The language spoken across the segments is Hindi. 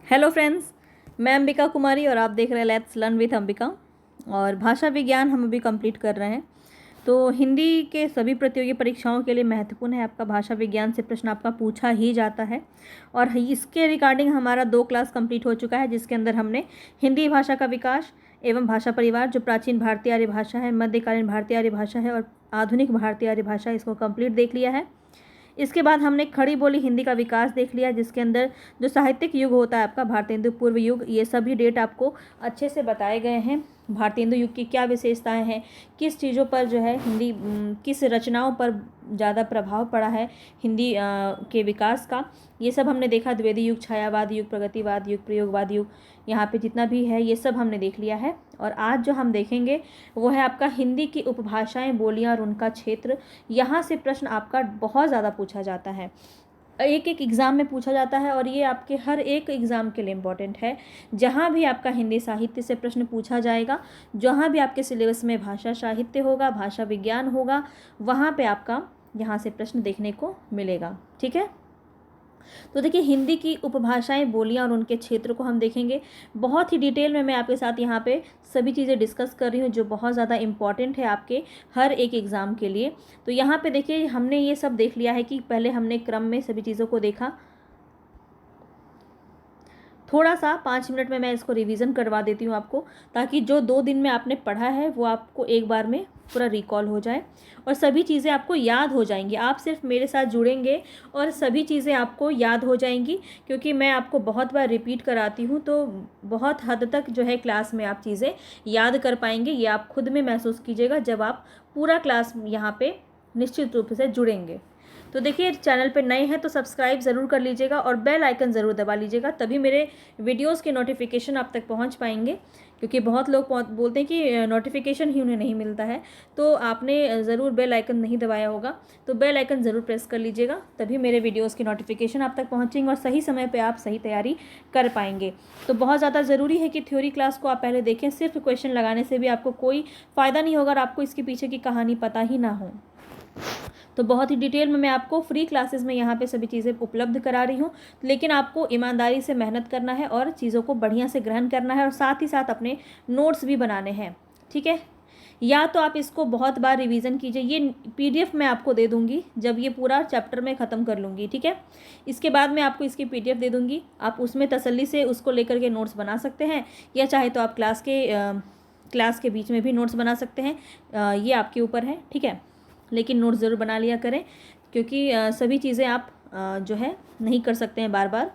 हेलो फ्रेंड्स, मैं अंबिका कुमारी और आप देख रहे हैं लेट्स लर्न विथ अंबिका। और भाषा विज्ञान हम अभी कंप्लीट कर रहे हैं। तो हिंदी के सभी प्रतियोगी परीक्षाओं के लिए महत्वपूर्ण है आपका भाषा विज्ञान से प्रश्न आपका पूछा ही जाता है। और इसके रिगार्डिंग हमारा 2 क्लास कंप्लीट हो चुका है, जिसके अंदर हमने हिंदी भाषा का विकास एवं भाषा परिवार, जो प्राचीन भारतीय आर्य भाषा है, मध्यकालीन भारतीय आर्य भाषा है और आधुनिक भारतीय आर्य भाषा, इसको कंप्लीट देख लिया है। इसके बाद हमने खड़ी बोली हिंदी का विकास देख लिया, जिसके अंदर जो साहित्यिक युग होता है आपका भारतेंदु पूर्व युग, ये सभी डेट आपको अच्छे से बताए गए हैं। भारतेंदु युग की क्या विशेषताएं हैं, किस चीज़ों पर जो है हिंदी किस रचनाओं पर ज़्यादा प्रभाव पड़ा है हिंदी के विकास का, ये सब हमने देखा। द्विवेदी युग, छायावाद युग, प्रगतिवाद युग, प्रयोगवाद युग, यहाँ पे जितना भी है ये सब हमने देख लिया है। और आज जो हम देखेंगे वो है आपका हिंदी की उपभाषाएं, बोलियां और उनका क्षेत्र। यहाँ से प्रश्न आपका बहुत ज़्यादा पूछा जाता है, एक एक एग्ज़ाम में पूछा जाता है और ये आपके हर एक एग्ज़ाम के लिए इम्पॉर्टेंट है। जहाँ भी आपका हिंदी साहित्य से प्रश्न पूछा जाएगा, जहाँ भी आपके सिलेबस में भाषा साहित्य होगा, भाषा विज्ञान होगा, वहाँ पे आपका यहाँ से प्रश्न देखने को मिलेगा। ठीक है, तो देखिए हिंदी की उपभाषाएं, बोलियां और उनके क्षेत्र को हम देखेंगे बहुत ही डिटेल में। मैं आपके साथ यहाँ पे सभी चीज़ें डिस्कस कर रही हूँ जो बहुत ज़्यादा इम्पॉर्टेंट है आपके हर एक एग्ज़ाम के लिए। तो यहाँ पे देखिए हमने ये सब देख लिया है कि पहले हमने क्रम में सभी चीज़ों को देखा। थोड़ा सा 5 मिनट में मैं इसको रिवीजन करवा देती हूँ आपको, ताकि जो 2 दिन में आपने पढ़ा है वो आपको एक बार में पूरा रिकॉल हो जाए और सभी चीज़ें आपको याद हो जाएंगी। आप सिर्फ मेरे साथ जुड़ेंगे और सभी चीज़ें आपको याद हो जाएंगी, क्योंकि मैं आपको बहुत बार रिपीट कराती हूँ, तो बहुत हद तक जो है क्लास में आप चीज़ें याद कर पाएंगे। ये आप खुद में महसूस कीजिएगा जब आप पूरा क्लास यहाँ पे निश्चित रूप से जुड़ेंगे। तो देखिए चैनल पे नए हैं तो सब्सक्राइब ज़रूर कर लीजिएगा और बेल आइकन ज़रूर दबा लीजिएगा, तभी मेरे वीडियोस के नोटिफिकेशन आप तक पहुंच पाएंगे। क्योंकि बहुत लोग बोलते हैं कि नोटिफिकेशन ही उन्हें नहीं मिलता है, तो आपने ज़रूर बेल आइकन नहीं दबाया होगा, तो बेल आइकन ज़रूर प्रेस कर लीजिएगा, तभी मेरे वीडियोज़ की नोटिफिकेशन आप तक पहुँचेंगे और सही समय पर आप सही तैयारी कर पाएंगे। तो बहुत ज़्यादा ज़रूरी है कि थ्योरी क्लास को आप पहले देखें। सिर्फ क्वेश्चन लगाने से भी आपको कोई फ़ायदा नहीं होगा और आपको इसके पीछे की कहानी पता ही ना हो। तो बहुत ही डिटेल में मैं आपको फ्री क्लासेस में यहाँ पे सभी चीज़ें उपलब्ध करा रही हूँ, लेकिन आपको ईमानदारी से मेहनत करना है और चीज़ों को बढ़िया से ग्रहण करना है और साथ ही साथ अपने नोट्स भी बनाने हैं। ठीक है, या तो आप इसको बहुत बार रिवीजन कीजिए। ये PDF मैं आपको दे दूँगी जब ये पूरा चैप्टर मैं ख़त्म कर लूँगी। ठीक है, इसके बाद मैं आपको इसकी PDF दे दूँगी, आप उसमें तसल्ली से उसको लेकर के नोट्स बना सकते हैं, या चाहे तो आप क्लास के बीच में भी नोट्स बना सकते हैं, ये आपके ऊपर है। ठीक है, लेकिन नोट्स ज़रूर बना लिया करें, क्योंकि सभी चीज़ें आप जो है नहीं कर सकते हैं बार बार।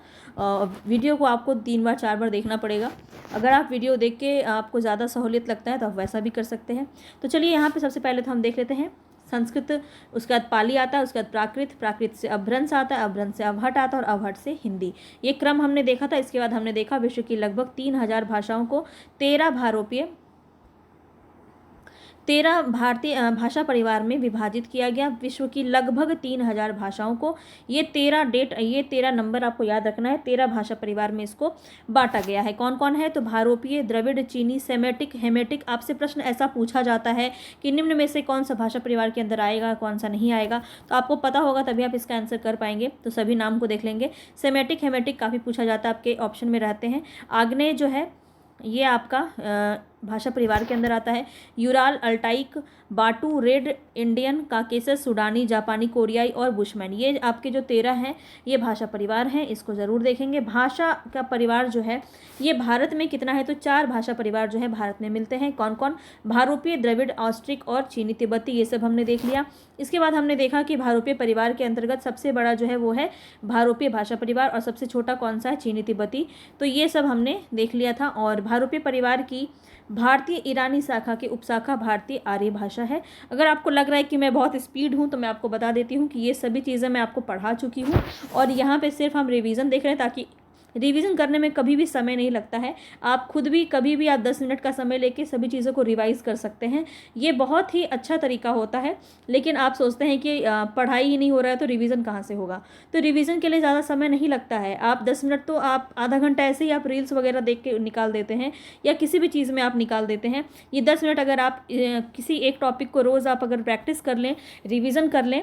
वीडियो को आपको 3 बार 4 बार देखना पड़ेगा। अगर आप वीडियो देख के आपको ज़्यादा सहूलियत लगता है तो आप वैसा भी कर सकते हैं। तो चलिए यहाँ पे सबसे पहले तो हम देख लेते हैं संस्कृत, उसके बाद पाली आता है, उसके बाद प्राकृत, प्राकृत से अभ्रंश आता है, अभ्रंश से अवहट आता है और अवहट से हिंदी। ये क्रम हमने देखा था। इसके बाद हमने देखा विश्व की लगभग 3000 भाषाओं को 13 भारतीय भाषा परिवार में विभाजित किया गया। विश्व की लगभग 3000 भाषाओं को ये 13 नंबर आपको याद रखना है। 13 भाषा परिवार में इसको बांटा गया है। कौन कौन है? तो भारोपीय, द्रविड़, चीनी, सेमेटिक, हेमेटिक। आपसे प्रश्न ऐसा पूछा जाता है कि निम्न में से कौन सा भाषा परिवार के अंदर आएगा, कौन सा नहीं आएगा, तो आपको पता होगा तभी आप इसका आंसर कर पाएंगे। तो सभी नाम को देख लेंगे। सेमेटिक, हेमेटिक काफ़ी पूछा जाता है, आपके ऑप्शन में रहते हैं। आग्नेय जो है ये आपका भाषा परिवार के अंदर आता है। यूराल, अल्टाइक, बाटू, रेड इंडियन, काकेसस, सुडानी, जापानी, कोरियाई और बुशमैन, ये आपके जो 13 हैं ये भाषा परिवार हैं। इसको ज़रूर देखेंगे। भाषा का परिवार जो है ये भारत में कितना है? तो 4 भाषा परिवार जो है भारत में मिलते हैं। कौन कौन? भारोपीय, द्रविड़, ऑस्ट्रिक और चीनी तिब्बती, ये सब हमने देख लिया। इसके बाद हमने देखा कि भारोपीय परिवार के अंतर्गत सबसे बड़ा जो है वो है भारोपीय भाषा परिवार और सबसे छोटा कौन सा है? चीनी तिब्बती। तो ये सब हमने देख लिया था। और भारोपीय परिवार की भारतीय ईरानी शाखा की उपशाखा भारतीय आर्य भाषा है। अगर आपको लग रहा है कि मैं बहुत स्पीड हूँ तो मैं आपको बता देती हूँ कि ये सभी चीज़ें मैं आपको पढ़ा चुकी हूँ और यहाँ पे सिर्फ हम रिवीजन देख रहे हैं, ताकि रिवीजन करने में कभी भी समय नहीं लगता है। आप खुद भी कभी भी आप 10 मिनट का समय लेके सभी चीज़ों को रिवाइज कर सकते हैं। ये बहुत ही अच्छा तरीका होता है। लेकिन आप सोचते हैं कि पढ़ाई ही नहीं हो रहा है तो रिवीजन कहाँ से होगा? तो रिवीजन के लिए ज़्यादा समय नहीं लगता है। आप 10 मिनट तो आप आधा घंटा ऐसे ही आप रील्स वगैरह देख के निकाल देते हैं या किसी भी चीज़ में आप निकाल देते हैं। ये 10 मिनट अगर आप किसी एक टॉपिक को रोज़ आप अगर प्रैक्टिस कर लें, रिविज़न कर लें,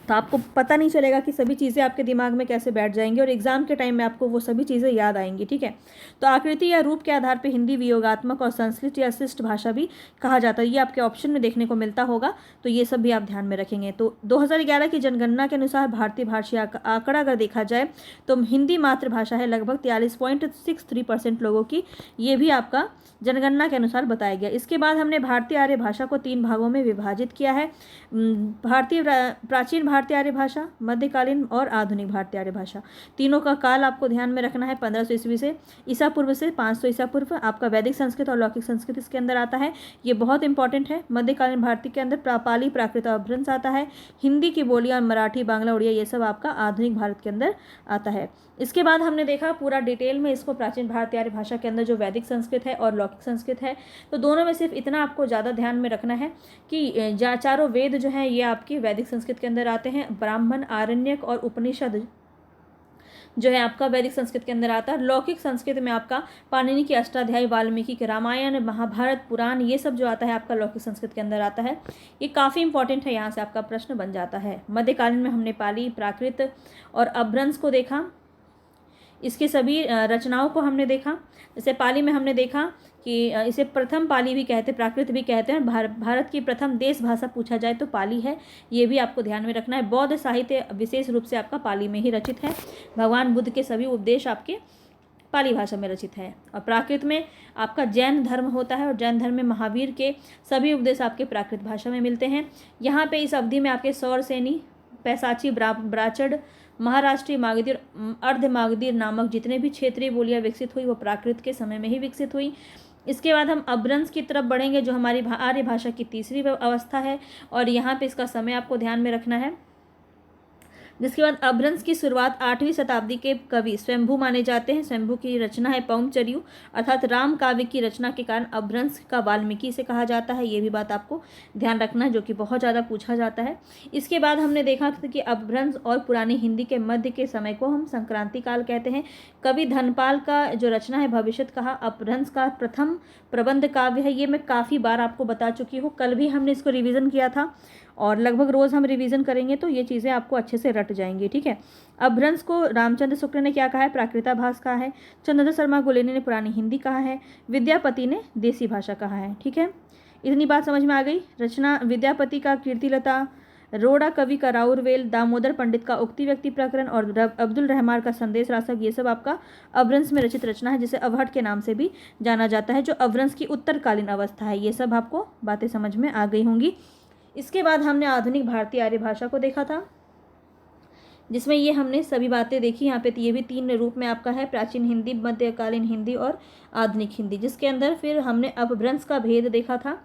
तो आपको पता नहीं चलेगा कि सभी चीज़ें आपके दिमाग में कैसे बैठ जाएंगी और एग्जाम के टाइम में आपको वो सभी चीज़ें याद आएंगी। ठीक है, तो आकृति या रूप के आधार पर हिंदी वियोगात्मक और संस्कृत या शिष्ट भाषा भी कहा जाता है। ये आपके ऑप्शन में देखने को मिलता होगा, तो ये सब भी आप ध्यान में रखेंगे। तो 2011 की जनगणना के अनुसार भारतीय भाषा का आंकड़ा अगर देखा जाए तो हिंदी मातृभाषा है लगभग 43.63% लोगों की। ये भी आपका जनगणना के अनुसार बताया गया। इसके बाद हमने भारतीय आर्य भाषा को 3 भागों में विभाजित किया है। प्राचीन भारतीय आर्य भाषा, मध्यकालीन और आधुनिक भारतीय आर्य भाषा। तीनों का काल आपको ध्यान में रखना है। 1500 ईस्वी से ईसा पूर्व से 500 ईसा पूर्व। आपका वैदिक संस्कृत और लौकिक संस्कृत इसके अंदर आता है, ये बहुत इंपॉर्टेंट है। मध्यकालीन भारतीय के अंदर पाली प्राकृत और अपभ्रंश आता है। हिंदी की बोलियां मराठी, बांग्ला, उड़िया ये सब आपका आधुनिक भारत के अंदर आता है। इसके बाद हमने देखा पूरा डिटेल में इसको प्राचीन भारतीय आर्य भाषा के अंदर जो वैदिक संस्कृत है और लौकिक संस्कृत है, तो दोनों में सिर्फ इतना आपको ज़्यादा ध्यान में रखना है कि चारों वेद जो हैं ये आपकी वैदिक संस्कृत के अंदर आते हैं। ब्राह्मण, आरण्यक और उपनिषद जो है आपका वैदिक संस्कृत के अंदर आता है। लौकिक संस्कृत में आपका पाणिनि की अष्टाध्यायी, वाल्मीकि के रामायण, महाभारत, पुराण ये सब जो आता है आपका लौकिक संस्कृत के अंदर आता है। ये काफ़ी इंपॉर्टेंट है, यहाँ से आपका प्रश्न बन जाता है। मध्यकालीन में हमने पाली, प्राकृत और अपभ्रंश को देखा। इसके सभी रचनाओं को हमने देखा। जैसे पाली में हमने देखा कि इसे प्रथम पाली भी कहते हैं, प्राकृत भी कहते हैं। भारत की प्रथम देश भाषा पूछा जाए तो पाली है, ये भी आपको ध्यान में रखना है। बौद्ध साहित्य विशेष रूप से आपका पाली में ही रचित है। भगवान बुद्ध के सभी उपदेश आपके पाली भाषा में रचित है। और प्राकृत में आपका जैन धर्म होता है और जैन धर्म में महावीर के सभी उपदेश आपके प्राकृत भाषा में मिलते हैं। यहाँ पे इस अवधि में आपके सौरसेनी, पैसाची, ब्राचड़, महाराष्ट्रीय, मागधीर, अर्ध मागधीर नामक जितने भी क्षेत्रीय बोलियां विकसित हुई वो प्राकृत के समय में ही विकसित हुई। इसके बाद हम अपभ्रंश की तरफ बढ़ेंगे जो हमारी आर्य भाषा की तीसरी अवस्था है और यहाँ पे इसका समय आपको ध्यान में रखना है। जिसके बाद अपभ्रंश की शुरुआत 8वीं शताब्दी के कवि स्वयंभू माने जाते हैं। स्वयंभू की रचना है पौंचर्यु अर्थात राम काव्य की रचना के कारण अपभ्रंश का वाल्मीकि से कहा जाता है। ये भी बात आपको ध्यान रखना है जो कि बहुत ज़्यादा पूछा जाता है। इसके बाद हमने देखा था कि अपभ्रंश और पुरानी हिंदी के मध्य के समय को हम संक्रांति काल कहते हैं। कवि धनपाल का जो रचना है भविष्यत कहा अपभ्रंश का प्रथम प्रबंध काव्य है। ये मैं काफ़ी बार आपको बता चुकी हूँ, कल भी हमने इसको रिवीजन किया था और लगभग रोज़ हम रिवीजन करेंगे तो ये चीज़ें आपको अच्छे से रट जाएंगी। ठीक है, अपभ्रंश को रामचंद्र शुक्ल ने क्या कहा है, प्राकृताभास कहा है। चंद्रधर शर्मा गुलेनी ने पुरानी हिंदी कहा है। विद्यापति ने देसी भाषा कहा है। ठीक है, इतनी बात समझ में आ गई। रचना विद्यापति का कीर्तिलता, रोड़ा कवि का राउरवेल, दामोदर पंडित का उक्ति व्यक्ति प्रकरण और अब्दुल रहमान का संदेश रासक, ये सब आपका अपभ्रंश में रचित रचना है जिसे अवहट के नाम से भी जाना जाता है, जो अपभ्रंश की उत्तरकालीन अवस्था है। ये सब आपको बातें समझ में आ गई होंगी। इसके बाद हमने आधुनिक भारतीय आर्य भाषा को देखा था जिसमें ये हमने सभी बातें देखी। यहाँ पे ये भी 3 रूप में आपका है, प्राचीन हिंदी, मध्यकालीन हिंदी और आधुनिक हिंदी, जिसके अंदर फिर हमने अपभ्रंश का भेद देखा था।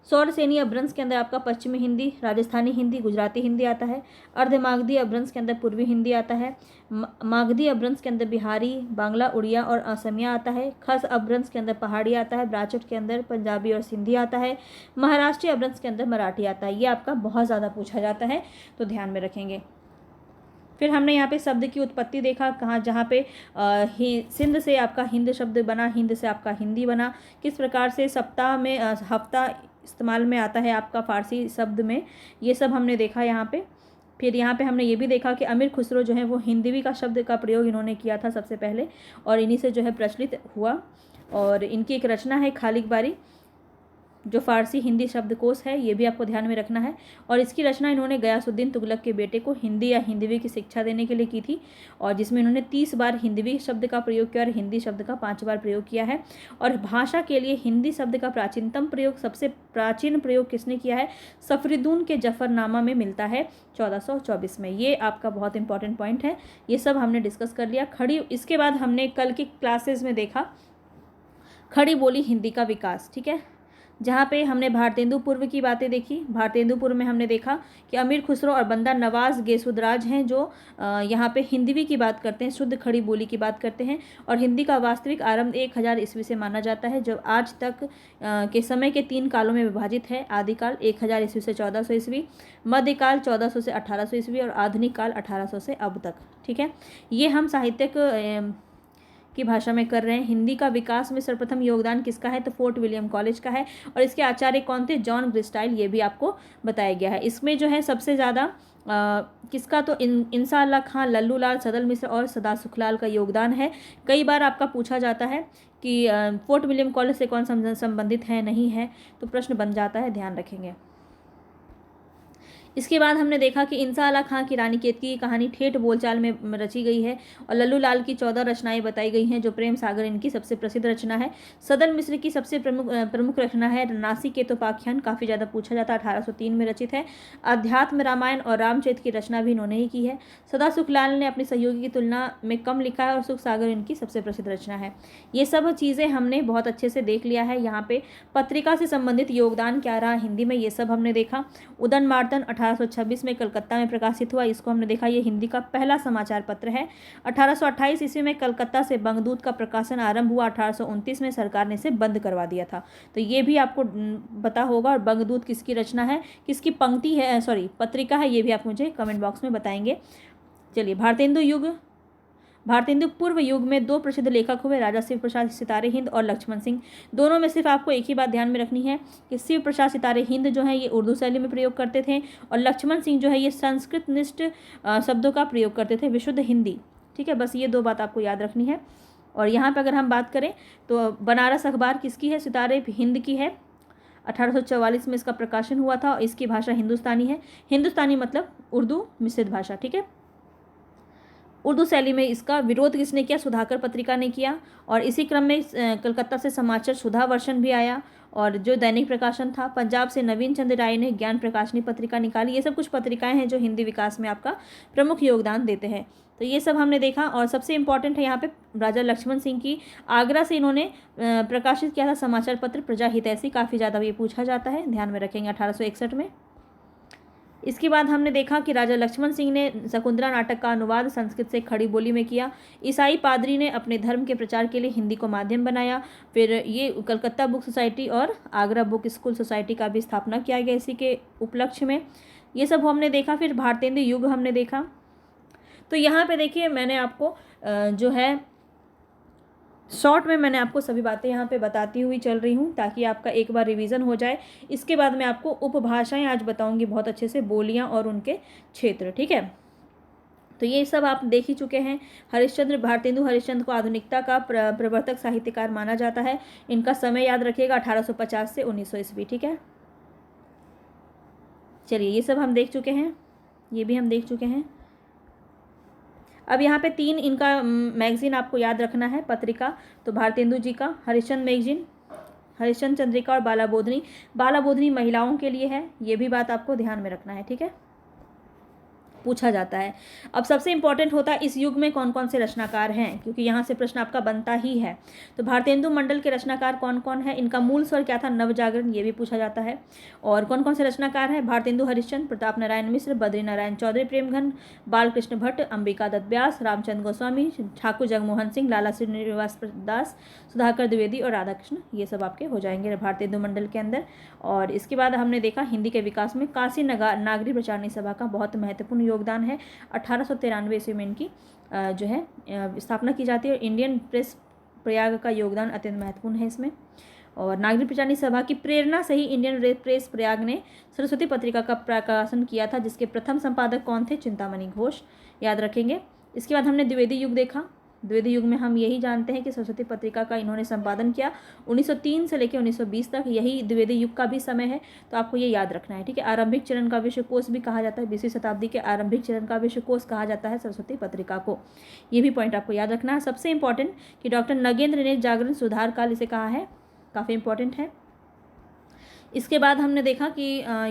सौरसेनी अपभ्रंश के अंदर आपका पश्चिमी हिंदी, राजस्थानी हिंदी, गुजराती हिंदी आता है। अर्धमागधी अपभ्रंश के अंदर पूर्वी हिंदी आता है। मागधी अपभ्रंश के अंदर बिहारी, बांग्ला, उड़िया और असमिया आता है। खस अपभ्रंश के अंदर पहाड़ी आता है। ब्राचट के अंदर पंजाबी और सिंधी आता है। महाराष्ट्रीय अपभ्रंश के अंदर मराठी आता है। ये आपका बहुत ज़्यादा पूछा जाता है तो ध्यान में रखेंगे। फिर हमने यहाँ पे शब्द की उत्पत्ति देखा, कहाँ जहाँ पे सिंध से आपका हिंद शब्द बना, हिंद से आपका हिंदी बना। किस प्रकार से सप्ताह में हफ्ता इस्तेमाल में आता है आपका फारसी शब्द में, ये सब हमने देखा यहाँ पे। फिर यहाँ पे हमने ये भी देखा कि अमीर खुसरो जो है वो हिंदवी का शब्द का प्रयोग इन्होंने किया था सबसे पहले और इन्हीं से जो है प्रचलित हुआ। और इनकी एक रचना है खालिक बारी जो फारसी हिंदी शब्दकोश है, ये भी आपको ध्यान में रखना है। और इसकी रचना इन्होंने गयासुद्दीन तुगलक के बेटे को हिंदी या हिंदवी की शिक्षा देने के लिए की थी और जिसमें इन्होंने 30 बार हिंदवी शब्द का प्रयोग किया और हिंदी शब्द का 5 बार प्रयोग किया है। और भाषा के लिए हिंदी शब्द का प्राचीनतम प्रयोग, सबसे प्राचीन प्रयोग किसने किया है, सफरीदून के जफरनामा में मिलता है 1424 में। ये आपका बहुत इंपॉर्टेंट पॉइंट है, ये सब हमने डिस्कस कर लिया। खड़ी, इसके बाद हमने कल की क्लासेज में देखा खड़ी बोली हिंदी का विकास। ठीक है, जहाँ पे हमने भारतेंदु पूर्व की बातें देखी। भारतेंदु पूर्व में हमने देखा कि अमीर खुसरो और बंदा नवाज गेसुदराज हैं जो यहाँ पे हिंदवी की बात करते हैं, शुद्ध खड़ी बोली की बात करते हैं। और हिंदी का वास्तविक आरंभ 1000 ईस्वी से माना जाता है, जब आज तक के समय के 3 कालों में विभाजित है। आदिकाल 1000 ईस्वी से 1400 ईस्वी, मध्यकाल 1400 से 1800 ईस्वी और आधुनिक काल 1800 से अब तक। ठीक है, ये हम साहित्यक की भाषा में कर रहे हैं। हिंदी का विकास में सर्वप्रथम योगदान किसका है, तो फोर्ट विलियम कॉलेज का है। और इसके आचार्य कौन थे, जॉन ग्रिस्टाइल, ये भी आपको बताया गया है। इसमें जो है सबसे ज़्यादा किसका, तो इंसा अल्लाह खां, लल्लू लाल, सदल मिश्र और सदा सुखलाल का योगदान है। कई बार आपका पूछा जाता है कि फोर्ट विलियम कॉलेज से कौन संबंधित है, नहीं है, तो प्रश्न बन जाता है, ध्यान रखेंगे। इसके बाद हमने देखा कि इंसा अल्लाह खां की रानी केतकी की कहानी ठेठ बोलचाल में रची गई है और लल्लू लाल की 14 रचनाएं बताई गई हैं, जो प्रेम सागर इनकी सबसे प्रसिद्ध रचना है। सदल मिश्र की सबसे प्रमुख रचना है नासिकेतोपाख्यान, काफ़ी ज़्यादा पूछा जाता है, 1803 में रचित है। अध्यात्म रामायण और रामचरित की रचना भी इन्होंने ही की है। सदा सुखलाल ने अपनी सहयोगी की तुलना में कम लिखा है और सुख सागर इनकी सबसे प्रसिद्ध रचना है। ये सब चीज़ें हमने बहुत अच्छे से देख लिया है। यहाँ पे पत्रिका से संबंधित योगदान क्या रहा हिंदी में, ये सब हमने देखा। उदन मार्तन 1826 में कलकत्ता में प्रकाशित हुआ, इसको हमने देखा, ये हिंदी का पहला समाचार पत्र है। 1828 ईस्वी में कलकत्ता से बंगदूत का प्रकाशन आरंभ हुआ। 1829 में सरकार ने इसे बंद करवा दिया था, तो ये भी आपको पता होगा। और बंगदूत किसकी रचना है, किसकी पंक्ति है, सॉरी पत्रिका है, ये भी आप मुझे कमेंट बॉक्स में बताएंगे। चलिए, भारतेंदु युग। भारतेंदु पूर्व युग में दो प्रसिद्ध लेखक हुए, राजा शिव प्रसाद सितारे हिंद और लक्ष्मण सिंह। दोनों में सिर्फ आपको एक ही बात ध्यान में रखनी है कि शिव प्रसाद सितारे हिंद जो है ये उर्दू शैली में प्रयोग करते थे और लक्ष्मण सिंह जो है ये संस्कृत निष्ठ शब्दों का प्रयोग करते थे, विशुद्ध हिंदी। ठीक है, बस ये दो बात आपको याद रखनी है। और यहाँ पर अगर हम बात करें तो बनारस अखबार किसकी है, सितारे हिंद की है। 1844 में इसका प्रकाशन हुआ था और इसकी भाषा हिंदुस्तानी है। हिंदुस्तानी मतलब उर्दू मिश्रित भाषा। ठीक है, उर्दू शैली में इसका विरोध किसने किया, सुधाकर पत्रिका ने किया। और इसी क्रम में कलकत्ता से समाचार सुधा वर्षन भी आया और जो दैनिक प्रकाशन था। पंजाब से नवीन चंद्र राय ने ज्ञान प्रकाशनी पत्रिका निकाली। ये सब कुछ पत्रिकाएं हैं जो हिंदी विकास में आपका प्रमुख योगदान देते हैं। तो ये सब हमने देखा। और सबसे इंपॉर्टेंट है यहाँ पे राजा लक्ष्मण सिंह की, आगरा से इन्होंने प्रकाशित किया था समाचार पत्र प्रजा हितैषी, काफ़ी ज़्यादा ये पूछा जाता है, ध्यान में रखेंगे, 1861 में। इसके बाद हमने देखा कि राजा लक्ष्मण सिंह ने शकुंतला नाटक का अनुवाद संस्कृत से खड़ी बोली में किया। ईसाई पादरी ने अपने धर्म के प्रचार के लिए हिंदी को माध्यम बनाया। फिर ये कलकत्ता बुक सोसाइटी और आगरा बुक स्कूल सोसाइटी का भी स्थापना किया गया इसी के उपलक्ष्य में। ये सब हमने देखा। फिर भारतेंदु युग हमने देखा। तो यहाँ पे देखिए मैंने आपको जो है शॉर्ट में मैंने आपको सभी बातें यहाँ पे बताती हुई चल रही हूँ ताकि आपका एक बार रिवीजन हो जाए। इसके बाद मैं आपको उपभाषाएं आज बताऊँगी बहुत अच्छे से, बोलियाँ और उनके क्षेत्र। ठीक है, तो ये सब आप देख ही चुके हैं। हरिश्चंद्र, भारतेंदु हरिश्चंद्र को आधुनिकता का प्रवर्तक साहित्यकार माना जाता है। इनका समय याद रखिएगा 1850 से 1900 ईस्वी। ठीक है, चलिए ये सब हम देख चुके हैं, ये भी हम देख चुके हैं। अब यहाँ पे 3 इनका मैगज़ीन आपको याद रखना है, पत्रिका। तो भारतेंदु जी का हरिश्चंद्र मैगज़ीन, हरिश्चंद्र चंद्रिका और बाला बोधनी। बाला बोधनी महिलाओं के लिए है, ये भी बात आपको ध्यान में रखना है। ठीक है, पूछा जाता है। अब सबसे इंपॉर्टेंट होता है इस युग में कौन कौन से रचनाकार हैं, क्योंकि यहाँ से प्रश्न आपका बनता ही है। तो भारतेंदु मंडल के रचनाकार कौन कौन है, इनका मूल स्वर क्या था, नवजागरण, ये भी पूछा जाता है। और कौन कौन से रचनाकार हैं, भारतेंदु हरिश्चंद्र, प्रताप नारायण मिश्र, बद्री नारायण चौधरी प्रेमघन, बालकृष्ण भट्ट, अंबिका दत्त व्यास, रामचंद्र गोस्वामी, ठाकुर जगमोहन सिंह, लाला श्रीनिवास दास, सुधाकर द्विवेदी और राधाकृष्ण, ये सब आपके हो जाएंगे भारतेंदु मंडल के अंदर। और इसके बाद हमने देखा हिंदी के विकास में काशी नागरी प्रचारणी सभा का बहुत महत्वपूर्ण योगदान है। 1893 ईस्वी में इनकी जो है स्थापना की जाती है। इंडियन प्रेस प्रयाग का योगदान अत्यंत महत्वपूर्ण है इसमें। और नागरिक प्रचारणी सभा की प्रेरणा से ही इंडियन प्रेस प्रयाग ने सरस्वती पत्रिका का प्रकाशन किया था, जिसके प्रथम संपादक कौन थे, चिंतामणि घोष, याद रखेंगे। इसके बाद हमने द्विवेदी युग देखा। द्विवेदी युग में हम यही जानते हैं कि सरस्वती पत्रिका का इन्होंने संपादन किया 1903 से लेकर 1920 तक, यही द्विवेदी युग का भी समय है, तो आपको ये याद रखना है। ठीक है, आरंभिक चरण का विश्वकोश भी कहा जाता है, 20वीं शताब्दी के आरंभिक चरण का विश्वकोश कहा जाता है सरस्वती पत्रिका को, ये भी पॉइंट आपको याद रखना है। सबसे इंपॉर्टेंट कि डॉक्टर नगेंद्र ने जागरण सुधार काल इसे कहा है, काफ़ी इंपॉर्टेंट है। इसके बाद हमने देखा कि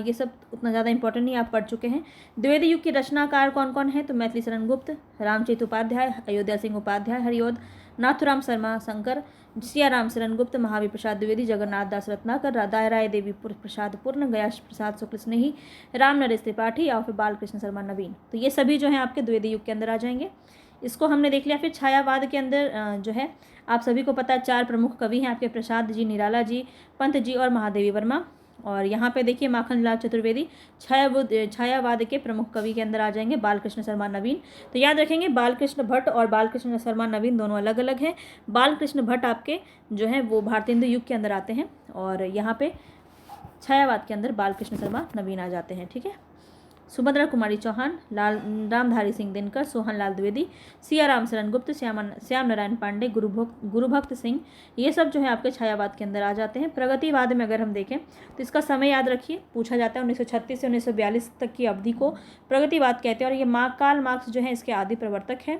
ये सब उतना ज़्यादा इंपॉर्टेंट नहीं, आप पढ़ चुके हैं। द्विवेदी युग के रचनाकार कौन कौन है, तो मैथिली शरण गुप्त, रामचरित उपाध्याय, अयोध्या सिंह उपाध्याय हरिओद, नाथुराम शर्मा शंकर, सियाराम शरण गुप्त, महावीर प्रसाद द्विवेदी, जगन्नाथ दास रत्नाकर, राय देवी प्रसाद पूर्ण, गया प्रसाद शुक्ल स्नेही, राम नरेश त्रिपाठी और फिर बालकृष्ण शर्मा नवीन। तो ये सभी जो हैं आपके द्विवेदी युग के अंदर आ जाएंगे। इसको हमने देख लिया। फिर छायावाद के अंदर जो है आप सभी को पता है 4 प्रमुख कवि हैं आपके, प्रसाद जी, निराला जी, पंत जी और महादेवी वर्मा। और यहाँ पे देखिए माखनलाल चतुर्वेदी छायावाद के प्रमुख कवि के अंदर आ जाएंगे, बालकृष्ण शर्मा नवीन। तो याद रखेंगे बालकृष्ण भट्ट और बालकृष्ण शर्मा नवीन दोनों अलग अलग हैं। बालकृष्ण भट्ट आपके जो है वो भारतेंदु युग के अंदर आते हैं और यहाँ पे छायावाद के अंदर बालकृष्ण शर्मा नवीन आ जाते हैं। ठीक है, सुभद्रा कुमारी चौहान, रामधारी सिंह दिनकर, सोहन लाल द्विवेदी, सिया राम शरण गुप्त, श्याम नारायण पांडे, गुरुभक्त सिंह, ये सब जो है आपके छायावाद के अंदर आ जाते हैं। प्रगतिवाद में अगर हम देखें तो इसका समय याद रखिए, पूछा जाता है 1936 से 1942 तक की अवधि को प्रगतिवाद कहते हैं और ये कार्ल मार्क्स जो है इसके आदि प्रवर्तक हैं।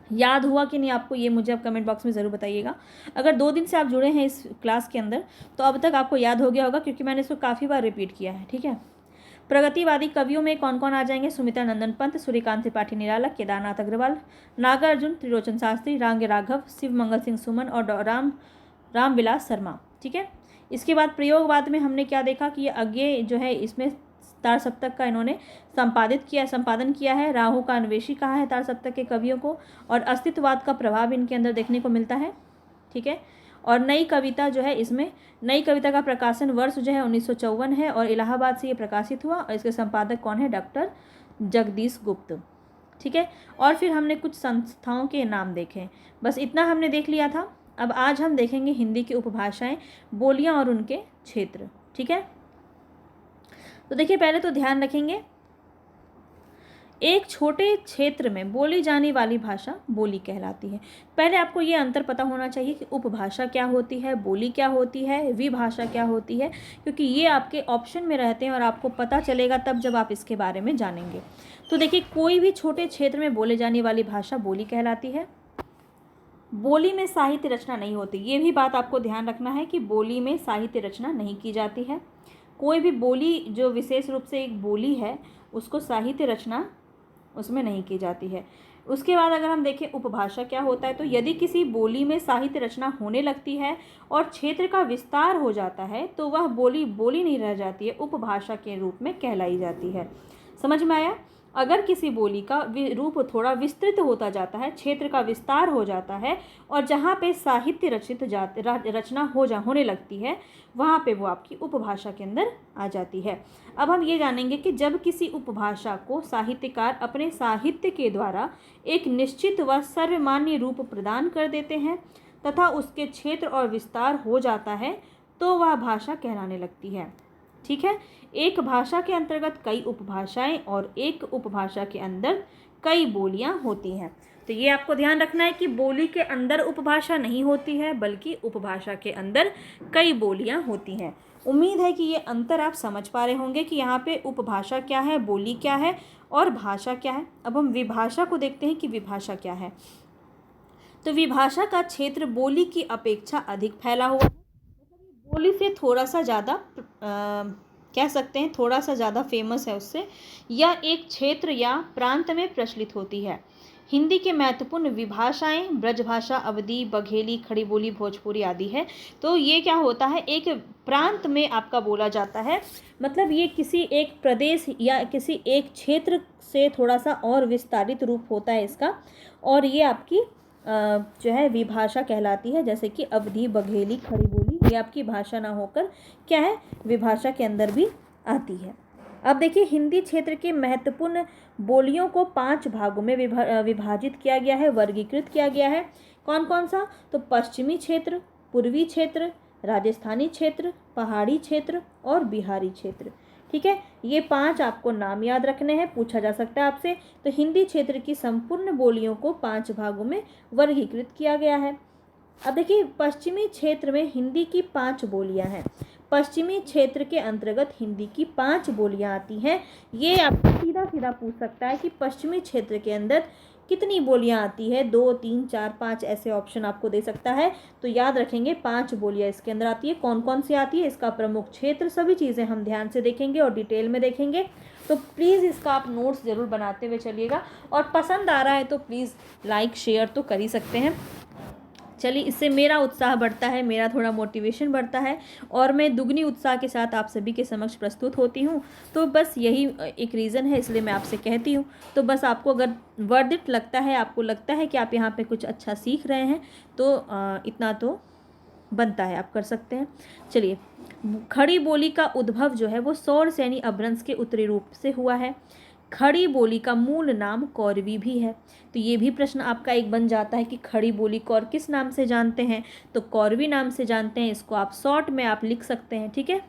याद हुआ कि नहीं आपको, ये मुझे आप कमेंट बॉक्स में ज़रूर बताइएगा। अगर 2 दिन से आप जुड़े हैं इस क्लास के अंदर तो अब तक आपको याद हो गया होगा, क्योंकि मैंने इसको काफ़ी बार रिपीट किया है। ठीक है, प्रगतिवादी कवियों में कौन कौन आ जाएंगे? सुमित्रा नंदन पंत, सूर्यकांत त्रिपाठी निराला, केदारनाथ अग्रवाल, नागार्जुन, त्रिलोचन शास्त्री, रांगे राघव, शिव मंगल सिंह सुमन और रामविलास शर्मा। ठीक है, इसके बाद प्रयोगवाद में हमने क्या देखा कि ये आगे जो है इसमें तार सप्तक का इन्होंने संपादन किया है। राहु का अन्वेषी कहा है तार सप्तक के कवियों को, और अस्तित्ववाद का प्रभाव इनके अंदर देखने को मिलता है। ठीक है, और नई कविता जो है इसमें नई कविता का प्रकाशन वर्ष जो है 1954 है और इलाहाबाद से ये प्रकाशित हुआ और इसके संपादक कौन है? डॉक्टर जगदीश गुप्त। ठीक है, और फिर हमने कुछ संस्थाओं के नाम देखे, बस इतना हमने देख लिया था। अब आज हम देखेंगे हिंदी की उपभाषाएं, बोलियां और उनके क्षेत्र। ठीक है, तो देखिए पहले तो ध्यान रखेंगे, एक छोटे क्षेत्र में बोली जाने वाली भाषा बोली कहलाती है। पहले आपको ये अंतर पता होना चाहिए कि उपभाषा क्या होती है, बोली क्या होती है, विभाषा क्या होती है, क्योंकि ये आपके ऑप्शन में रहते हैं और आपको पता चलेगा तब जब आप इसके बारे में जानेंगे। तो देखिए, कोई भी छोटे क्षेत्र में बोले जाने वाली भाषा बोली कहलाती है। बोली में साहित्य रचना नहीं होती, ये भी बात आपको ध्यान रखना है कि बोली में साहित्य रचना नहीं की जाती है। कोई भी बोली जो विशेष रूप से एक बोली है उसको साहित्य रचना उसमें नहीं की जाती है। उसके बाद अगर हम देखें उपभाषा क्या होता है, तो यदि किसी बोली में साहित्य रचना होने लगती है और क्षेत्र का विस्तार हो जाता है तो वह बोली बोली नहीं रह जाती है, उपभाषा के रूप में कहलाई जाती है। समझ में आया? अगर किसी बोली का रूप थोड़ा विस्तृत होता जाता है, क्षेत्र का विस्तार हो जाता है और जहाँ पे साहित्य रचना होने लगती है वहाँ पे वो आपकी उपभाषा के अंदर आ जाती है। अब हम ये जानेंगे कि जब किसी उपभाषा को साहित्यकार अपने साहित्य के द्वारा एक निश्चित व सर्वमान्य रूप प्रदान कर देते हैं तथा उसके क्षेत्र और विस्तार हो जाता है तो वह भाषा कहलाने लगती है। ठीक है, एक भाषा के अंतर्गत कई उपभाषाएं और एक उपभाषा के अंदर कई बोलियां होती हैं। तो ये आपको ध्यान रखना है कि बोली के अंदर उपभाषा नहीं होती है बल्कि उपभाषा के अंदर कई बोलियां होती हैं। उम्मीद है कि ये अंतर आप समझ पा रहे होंगे कि यहाँ पे उपभाषा क्या है, बोली क्या है और भाषा क्या है। अब हम विभाषा को देखते हैं कि विभाषा क्या है। तो विभाषा का क्षेत्र बोली की अपेक्षा अधिक फैला हुआ है, बोली से थोड़ा सा ज़्यादा कह सकते हैं, थोड़ा सा ज़्यादा फेमस है उससे, या एक क्षेत्र या प्रांत में प्रचलित होती है। हिंदी के महत्वपूर्ण विभाषाएं ब्रजभाषा, अवधी, बघेली, खड़ी बोली, भोजपुरी आदि है। तो ये क्या होता है, एक प्रांत में आपका बोला जाता है, मतलब ये किसी एक प्रदेश या किसी एक क्षेत्र से थोड़ा सा और विस्तारित रूप होता है इसका, और ये आपकी जो है विभाषा कहलाती है। जैसे कि अवधी, बघेली, खड़ी बोली, ये आपकी भाषा ना होकर क्या है, विभाषा के अंदर भी आती है। अब देखिए, हिंदी क्षेत्र के महत्वपूर्ण बोलियों को 5 भागों में विभाजित किया गया है, वर्गीकृत किया गया है। कौन कौन सा? तो पश्चिमी क्षेत्र, पूर्वी क्षेत्र, राजस्थानी क्षेत्र, पहाड़ी क्षेत्र और बिहारी क्षेत्र। ठीक है, ये 5 आपको नाम याद रखने हैं, पूछा जा सकता है आपसे। तो हिंदी क्षेत्र की संपूर्ण बोलियों को 5 भागों में वर्गीकृत किया गया है। अब देखिए, पश्चिमी क्षेत्र में हिंदी की 5 बोलियां हैं। पश्चिमी क्षेत्र के अंतर्गत हिंदी की 5 बोलियां आती हैं। ये आपको सीधा सीधा पूछ सकता है कि पश्चिमी क्षेत्र के अंदर कितनी बोलियां आती है, 2, 3, 4, 5 ऐसे ऑप्शन आपको दे सकता है। तो याद रखेंगे 5 बोलियां इसके अंदर आती है। कौन कौन सी आती है, इसका प्रमुख क्षेत्र, सभी चीज़ें हम ध्यान से देखेंगे और डिटेल में देखेंगे। तो प्लीज़ इसका आप नोट्स ज़रूर बनाते हुए चलिएगा, और पसंद आ रहा है तो प्लीज़ लाइक शेयर तो कर ही सकते हैं। चलिए, इससे मेरा उत्साह बढ़ता है, मेरा थोड़ा मोटिवेशन बढ़ता है और मैं दुगनी उत्साह के साथ आप सभी के समक्ष प्रस्तुत होती हूँ। तो बस यही एक रीज़न है, इसलिए मैं आपसे कहती हूँ। तो बस आपको अगर वर्थ इट लगता है, आपको लगता है कि आप यहाँ पे कुछ अच्छा सीख रहे हैं, तो इतना तो बनता है, आप कर सकते हैं। चलिए, खड़ी बोली का उद्भव जो है वो सौर सैनी अपभ्रंश के उत्तरी रूप से हुआ है। खड़ी बोली का मूल नाम कौरवी भी है। तो ये भी प्रश्न आपका एक बन जाता है कि खड़ी बोली को और किस नाम से जानते हैं, तो कौरवी नाम से जानते हैं। इसको आप शॉर्ट में आप लिख सकते हैं, ठीक है,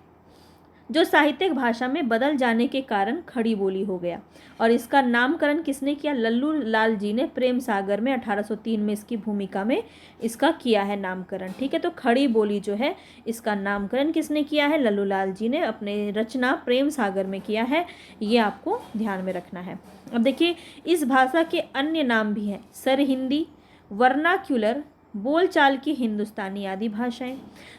जो साहित्यिक भाषा में बदल जाने के कारण खड़ी बोली हो गया। और इसका नामकरण किसने किया? लल्लू लाल जी ने प्रेम सागर में 1803 में इसकी भूमिका में इसका किया है नामकरण, ठीक है। तो खड़ी बोली जो है इसका नामकरण किसने किया है? लल्लू लाल जी ने अपने रचना प्रेम सागर में किया है, ये आपको ध्यान में रखना है। अब देखिए, इस भाषा के अन्य नाम भी हैं, सरहिंदी, वर्नाक्यूलर, बोलचाल की हिंदुस्तानी आदि भाषाएं।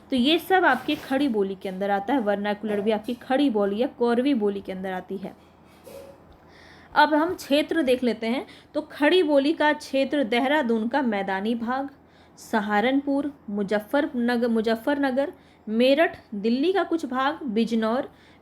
तो ये सब आपकी खड़ी बोली के अंदर आता है। वर्नाकुलर भी आपकी खड़ी बोली या कौरवी बोली के अंदर आती है। अब हम क्षेत्र देख लेते हैं। तो खड़ी बोली का क्षेत्र देहरादून का मैदानी भाग, सहारनपुर, मुजफ्फरनगर, मेरठ, दिल्ली का कुछ भाग,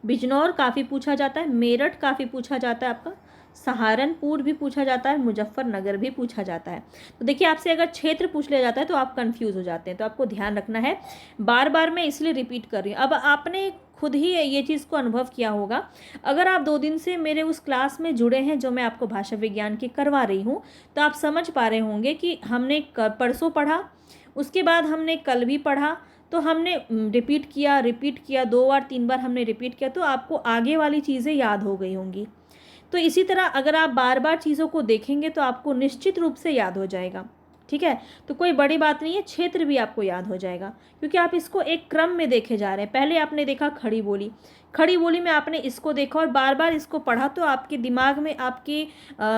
बिजनौर काफ़ी पूछा जाता है, मेरठ काफ़ी पूछा जाता है आपका, सहारनपुर भी पूछा जाता है, मुजफ्फरनगर भी पूछा जाता है। तो देखिए, आपसे अगर क्षेत्र पूछ लिया जाता है तो आप कंफ्यूज हो जाते हैं, तो आपको ध्यान रखना है। बार बार मैं इसलिए रिपीट कर रही हूँ। अब आपने खुद ही ये चीज़ को अनुभव किया होगा। अगर आप 2 दिन से मेरे उस क्लास में जुड़े हैं जो मैं आपको भाषा विज्ञान की करवा रही हूँ, तो आप समझ पा रहे होंगे कि हमने परसों पढ़ा, उसके बाद हमने कल भी पढ़ा, तो हमने रिपीट किया 2 बार 3 बार हमने रिपीट किया, तो आपको आगे वाली चीज़ें याद हो गई होंगी। तो इसी तरह अगर आप बार बार चीज़ों को देखेंगे तो आपको निश्चित रूप से याद हो जाएगा, ठीक है। तो कोई बड़ी बात नहीं है, क्षेत्र भी आपको याद हो जाएगा, क्योंकि आप इसको एक क्रम में देखे जा रहे हैं। पहले आपने देखा खड़ी बोली में आपने इसको देखा और बार बार इसको पढ़ा, तो आपके दिमाग में, आपके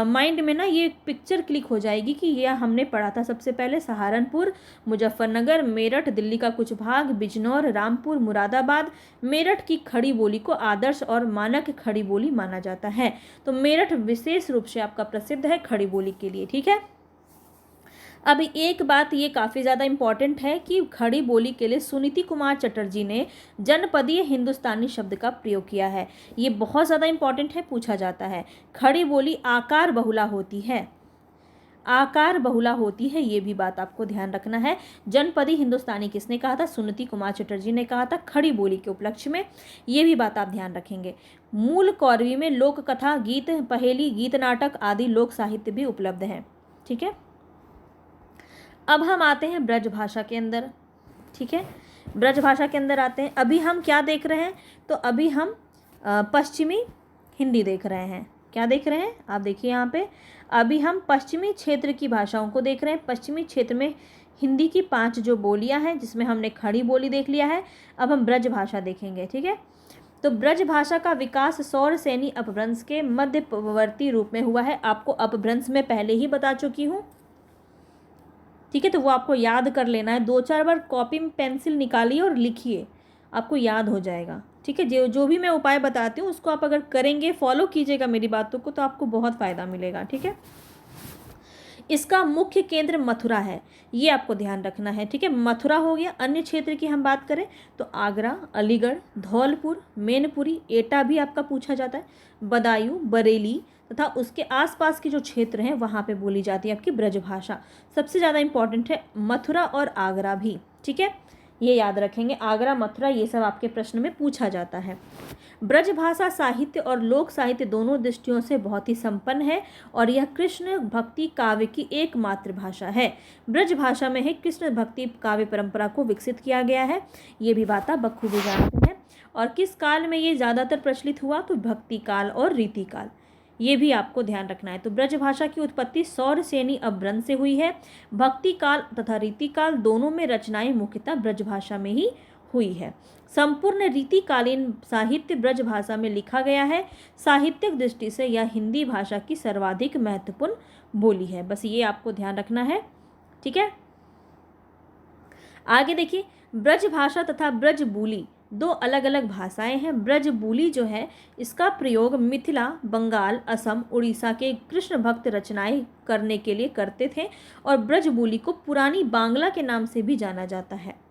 माइंड में ना ये पिक्चर क्लिक हो जाएगी कि यह हमने पढ़ा था। सबसे पहले सहारनपुर, मुजफ्फरनगर, मेरठ, दिल्ली का कुछ भाग, बिजनौर, रामपुर, मुरादाबाद। मेरठ की खड़ी बोली को आदर्श और मानक खड़ी बोली माना जाता है। तो मेरठ विशेष रूप से आपका प्रसिद्ध है खड़ी बोली के लिए, ठीक है। अब एक बात ये काफ़ी ज़्यादा इम्पॉर्टेंट है कि खड़ी बोली के लिए सुनीति कुमार चटर्जी ने जनपदीय हिंदुस्तानी शब्द का प्रयोग किया है। ये बहुत ज़्यादा इम्पॉर्टेंट है, पूछा जाता है। खड़ी बोली आकार बहुला होती है, ये भी बात आपको ध्यान रखना है। जनपदी हिंदुस्तानी किसने कहा था? सुनीति कुमार चटर्जी ने कहा था खड़ी बोली के उपलक्ष्य में, ये भी बात आप ध्यान रखेंगे। मूल कौरवी में लोक कथा, गीत, पहेली, गीत नाटक आदि लोक साहित्य भी उपलब्ध हैं, ठीक है। अब हम आते हैं ब्रज भाषा के अंदर, ठीक है। ब्रज भाषा के अंदर आते हैं। अभी हम क्या देख रहे हैं? तो अभी हम पश्चिमी हिंदी देख रहे हैं। क्या देख रहे हैं? आप देखिए यहाँ पे, अभी हम पश्चिमी क्षेत्र की भाषाओं को देख रहे हैं। पश्चिमी क्षेत्र में हिंदी की 5 जो बोलियाँ हैं, जिसमें हमने खड़ी बोली देख लिया है। अब हम ब्रज भाषा देखेंगे, ठीक है। तो ब्रज भाषा का विकास सौर सैनी अपभ्रंश के मध्यवर्ती रूप में हुआ है। आपको अपभ्रंश में पहले ही बता चुकी हूँ, ठीक है। तो वो आपको याद कर लेना है, 2-4 बार कॉपी में पेंसिल निकालिए और लिखिए, आपको याद हो जाएगा, ठीक है। जो भी मैं उपाय बताती हूँ उसको आप अगर करेंगे, फॉलो कीजिएगा मेरी बातों को, तो आपको बहुत फ़ायदा मिलेगा, ठीक है। इसका मुख्य केंद्र मथुरा है, ये आपको ध्यान रखना है, ठीक है। मथुरा हो गया। अन्य क्षेत्र की हम बात करें तो आगरा, अलीगढ़, धौलपुर, मैनपुरी, एटा भी आपका पूछा जाता है, बदायूं, बरेली तथा उसके आसपास के जो क्षेत्र हैं वहाँ पे बोली जाती है आपकी ब्रज भाषा। सबसे ज़्यादा इंपॉर्टेंट है मथुरा और आगरा भी, ठीक है, ये याद रखेंगे। आगरा, मथुरा, ये सब आपके प्रश्न में पूछा जाता है। ब्रज भाषा साहित्य और लोक साहित्य दोनों दृष्टियों से बहुत ही संपन्न है और यह कृष्ण भक्ति काव्य की एकमात्र भाषा है। ब्रज भाषा में ही कृष्ण भक्ति काव्य परंपरा को विकसित किया गया है, ये भी बात आप बखूबी जानते हैं। और किस काल में ये ज़्यादातर प्रचलित हुआ? तो भक्ति काल और रीति काल, ये भी आपको ध्यान रखना है। तो ब्रज भाषा की उत्पत्ति सौर सैनी अपभ्रंश से हुई है। भक्ति काल तथा रीति काल दोनों में रचनाएं मुख्यतः ब्रज भाषा में ही हुई है। संपूर्ण रीतिकालीन साहित्य ब्रज भाषा में लिखा गया है। साहित्यिक दृष्टि से यह हिंदी भाषा की सर्वाधिक महत्वपूर्ण बोली है। बस ये आपको ध्यान रखना है, ठीक है। आगे देखिए, ब्रज भाषा तथा ब्रज बोली 2 अलग अलग भाषाएं हैं। ब्रज बोली जो है इसका प्रयोग मिथिला, बंगाल, असम, उड़ीसा के कृष्ण भक्त रचनाएं करने के लिए करते थे और ब्रज बोली को पुरानी बांग्ला के नाम से भी जाना जाता है।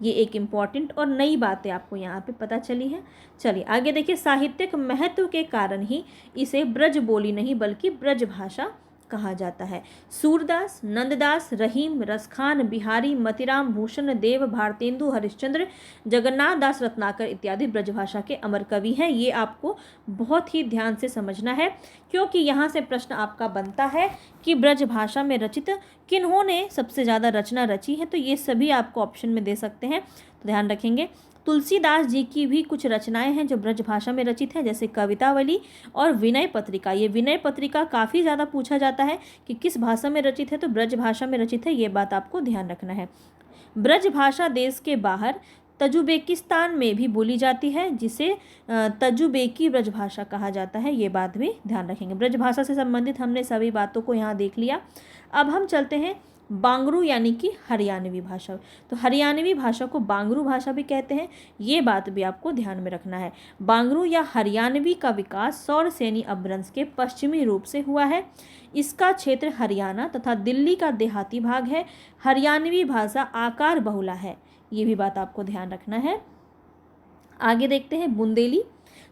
ये एक इम्पॉर्टेंट और नई बातें आपको यहाँ पे पता चली है। चलिए आगे देखिए, साहित्यिक महत्व के कारण ही इसे ब्रज बोली नहीं बल्कि ब्रज भाषा कहा जाता है। सूरदास, नंददास, रहीम, रसखान, बिहारी, मतिराम, भूषण देव, भारतेंदु, हरिश्चंद्र, जगन्नाथ दास रत्नाकर इत्यादि ब्रजभाषा के अमर कवि हैं। ये आपको बहुत ही ध्यान से समझना है, क्योंकि यहाँ से प्रश्न आपका बनता है कि ब्रजभाषा में रचित किन्होंने सबसे ज़्यादा रचना रची है। तो ये सभी आपको ऑप्शन में दे सकते हैं, तो ध्यान रखेंगे। तुलसीदास जी की भी कुछ रचनाएं हैं जो ब्रजभाषा में रचित हैं, जैसे कवितावली और विनय पत्रिका। ये विनय पत्रिका काफ़ी ज़्यादा पूछा जाता है कि किस भाषा में रचित है, तो ब्रजभाषा में रचित है, ये बात आपको ध्यान रखना है। ब्रजभाषा देश के बाहर तजुबेकिस्तान में भी बोली जाती है, जिसे तजुबेकी ब्रजभाषा कहा जाता है, ये बात भी ध्यान रखेंगे। ब्रजभाषा से संबंधित हमने सभी बातों को यहाँ देख लिया। अब हम चलते हैं बांगरू यानी कि हरियाणवी भाषा। तो हरियाणवी भाषा को बांगरू भाषा भी कहते हैं, ये बात भी आपको ध्यान में रखना है। बांगरू या हरियाणवी का विकास सौरसेनी अपभ्रंश के पश्चिमी रूप से हुआ है। इसका क्षेत्र हरियाणा तथा दिल्ली का देहाती भाग है। हरियाणवी भाषा आकार बहुला है, ये भी बात आपको ध्यान रखना है। आगे देखते हैं बुंदेली।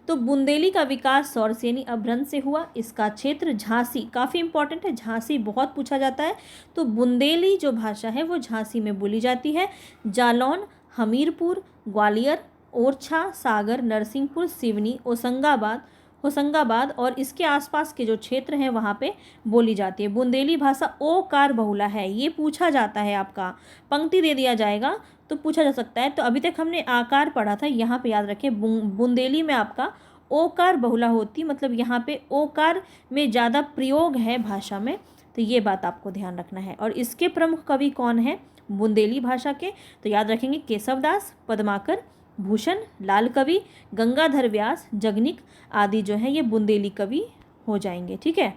तो बुंदेली का विकास सौरसेनी अपभ्रंश से हुआ। इसका क्षेत्र झांसी, काफ़ी इंपॉर्टेंट है, झांसी बहुत पूछा जाता है। तो बुंदेली जो भाषा है वो झांसी में बोली जाती है। जालौन, हमीरपुर, ग्वालियर, ओरछा, सागर, नरसिंहपुर, सिवनी, होशंगाबाद और इसके आसपास के जो क्षेत्र हैं वहाँ पे बोली जाती है। बुंदेली भाषा ओकार बहुला है, ये पूछा जाता है, आपका पंक्ति दे दिया जाएगा तो पूछा जा सकता है। तो अभी तक हमने आकार पढ़ा था, यहाँ पे याद रखें बुंदेली में आपका ओकार बहुला होती, मतलब यहाँ पे ओकार में ज़्यादा प्रयोग है भाषा में, तो ये बात आपको ध्यान रखना है। और इसके प्रमुख कवि कौन है बुंदेली भाषा के, तो याद रखेंगे केशवदास, पद्माकर, भूषण, लाल कवि, गंगाधर व्यास, जगनिक आदि जो है ये बुंदेली कवि हो जाएंगे। ठीक है,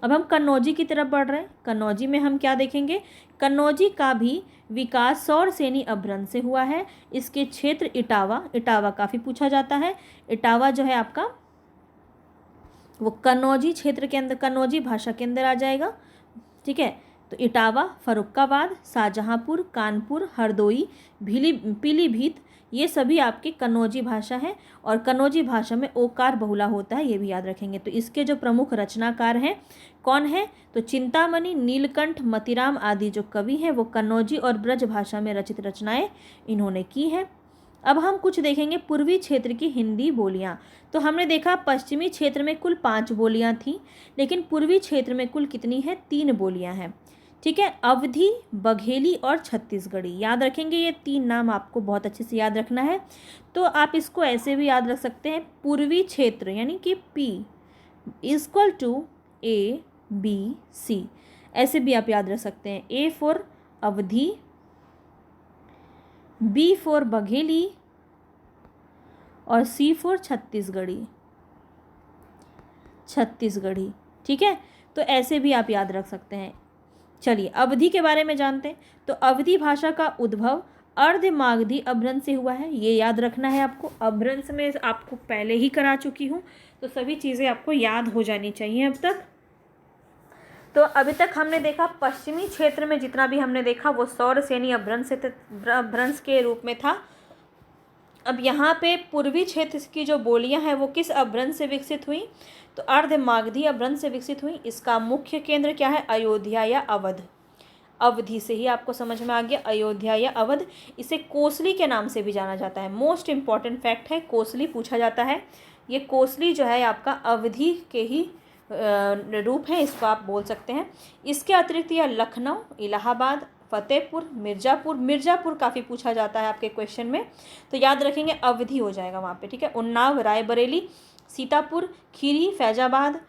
अब हम कन्नौजी की तरफ बढ़ रहे हैं। कन्नौजी में हम क्या देखेंगे, कन्नौजी का भी विकास सौरसेनी अपभ्रंश से हुआ है। इसके क्षेत्र इटावा काफ़ी पूछा जाता है। इटावा जो है आपका वो कन्नौजी क्षेत्र के अंदर, कन्नौजी भाषा के अंदर आ जाएगा। ठीक है, तो इटावा, फर्रुखाबाद, शाहजहाँपुर, कानपुर, हरदोई, पीलीभीत, ये सभी आपकी कन्नौजी भाषा है। और कन्नौजी भाषा में ओकार बहुला होता है, ये भी याद रखेंगे। तो इसके जो प्रमुख रचनाकार हैं कौन है, तो चिंतामणि, नीलकंठ, मतिराम आदि जो कवि हैं वो कन्नौजी और ब्रज भाषा में रचित रचनाएं इन्होंने की हैं। अब हम कुछ देखेंगे पूर्वी क्षेत्र की हिंदी बोलियां। तो हमने देखा पश्चिमी क्षेत्र में कुल 5 बोलियां थी, लेकिन पूर्वी क्षेत्र में कुल कितनी है, 3 बोलियां हैं। ठीक है, अवधी, बघेली और छत्तीसगढ़ी, याद रखेंगे, ये 3 नाम आपको बहुत अच्छे से याद रखना है। तो आप इसको ऐसे भी याद रख सकते हैं, पूर्वी क्षेत्र यानी कि P = ABC, ऐसे भी आप याद रख सकते हैं। A for Awadhi, B for Bagheli और C फॉर छत्तीसगढ़ी। ठीक है, तो ऐसे भी आप याद रख सकते हैं। चलिए अवधी के बारे में जानते हैं। तो अवधी भाषा का उद्भव अर्धमागधी अपभ्रंश से हुआ है, ये याद रखना है आपको। अपभ्रंश में आपको पहले ही करा चुकी हूँ, तो सभी चीज़ें आपको याद हो जानी चाहिए अब तक। तो अभी तक हमने देखा पश्चिमी क्षेत्र में जितना भी हमने देखा वो सौरसेनी अपभ्रंश के रूप में था। अब यहाँ पे पूर्वी क्षेत्र की जो बोलियां हैं वो किस अपभ्रंश से विकसित हुई, तो अर्धमागधी अपभ्रंश से विकसित हुई। इसका मुख्य केंद्र क्या है, अयोध्या या अवध। अवधि से ही आपको समझ में आ गया, अयोध्या या अवध। इसे कोसली के नाम से भी जाना जाता है। मोस्ट इंपॉर्टेंट फैक्ट है, कोसली पूछा जाता है। ये कोसली जो है आपका अवधि के ही रूप है, इसको आप बोल सकते हैं। इसके अतिरिक्त यह लखनऊ, इलाहाबाद, फतेहपुर, मिर्ज़ापुर काफ़ी पूछा जाता है आपके क्वेश्चन में, तो याद रखेंगे अवधि हो जाएगा वहाँ पे। ठीक है, उन्नाव, रायबरेली, सीतापुर, खीरी, फैजाबाद,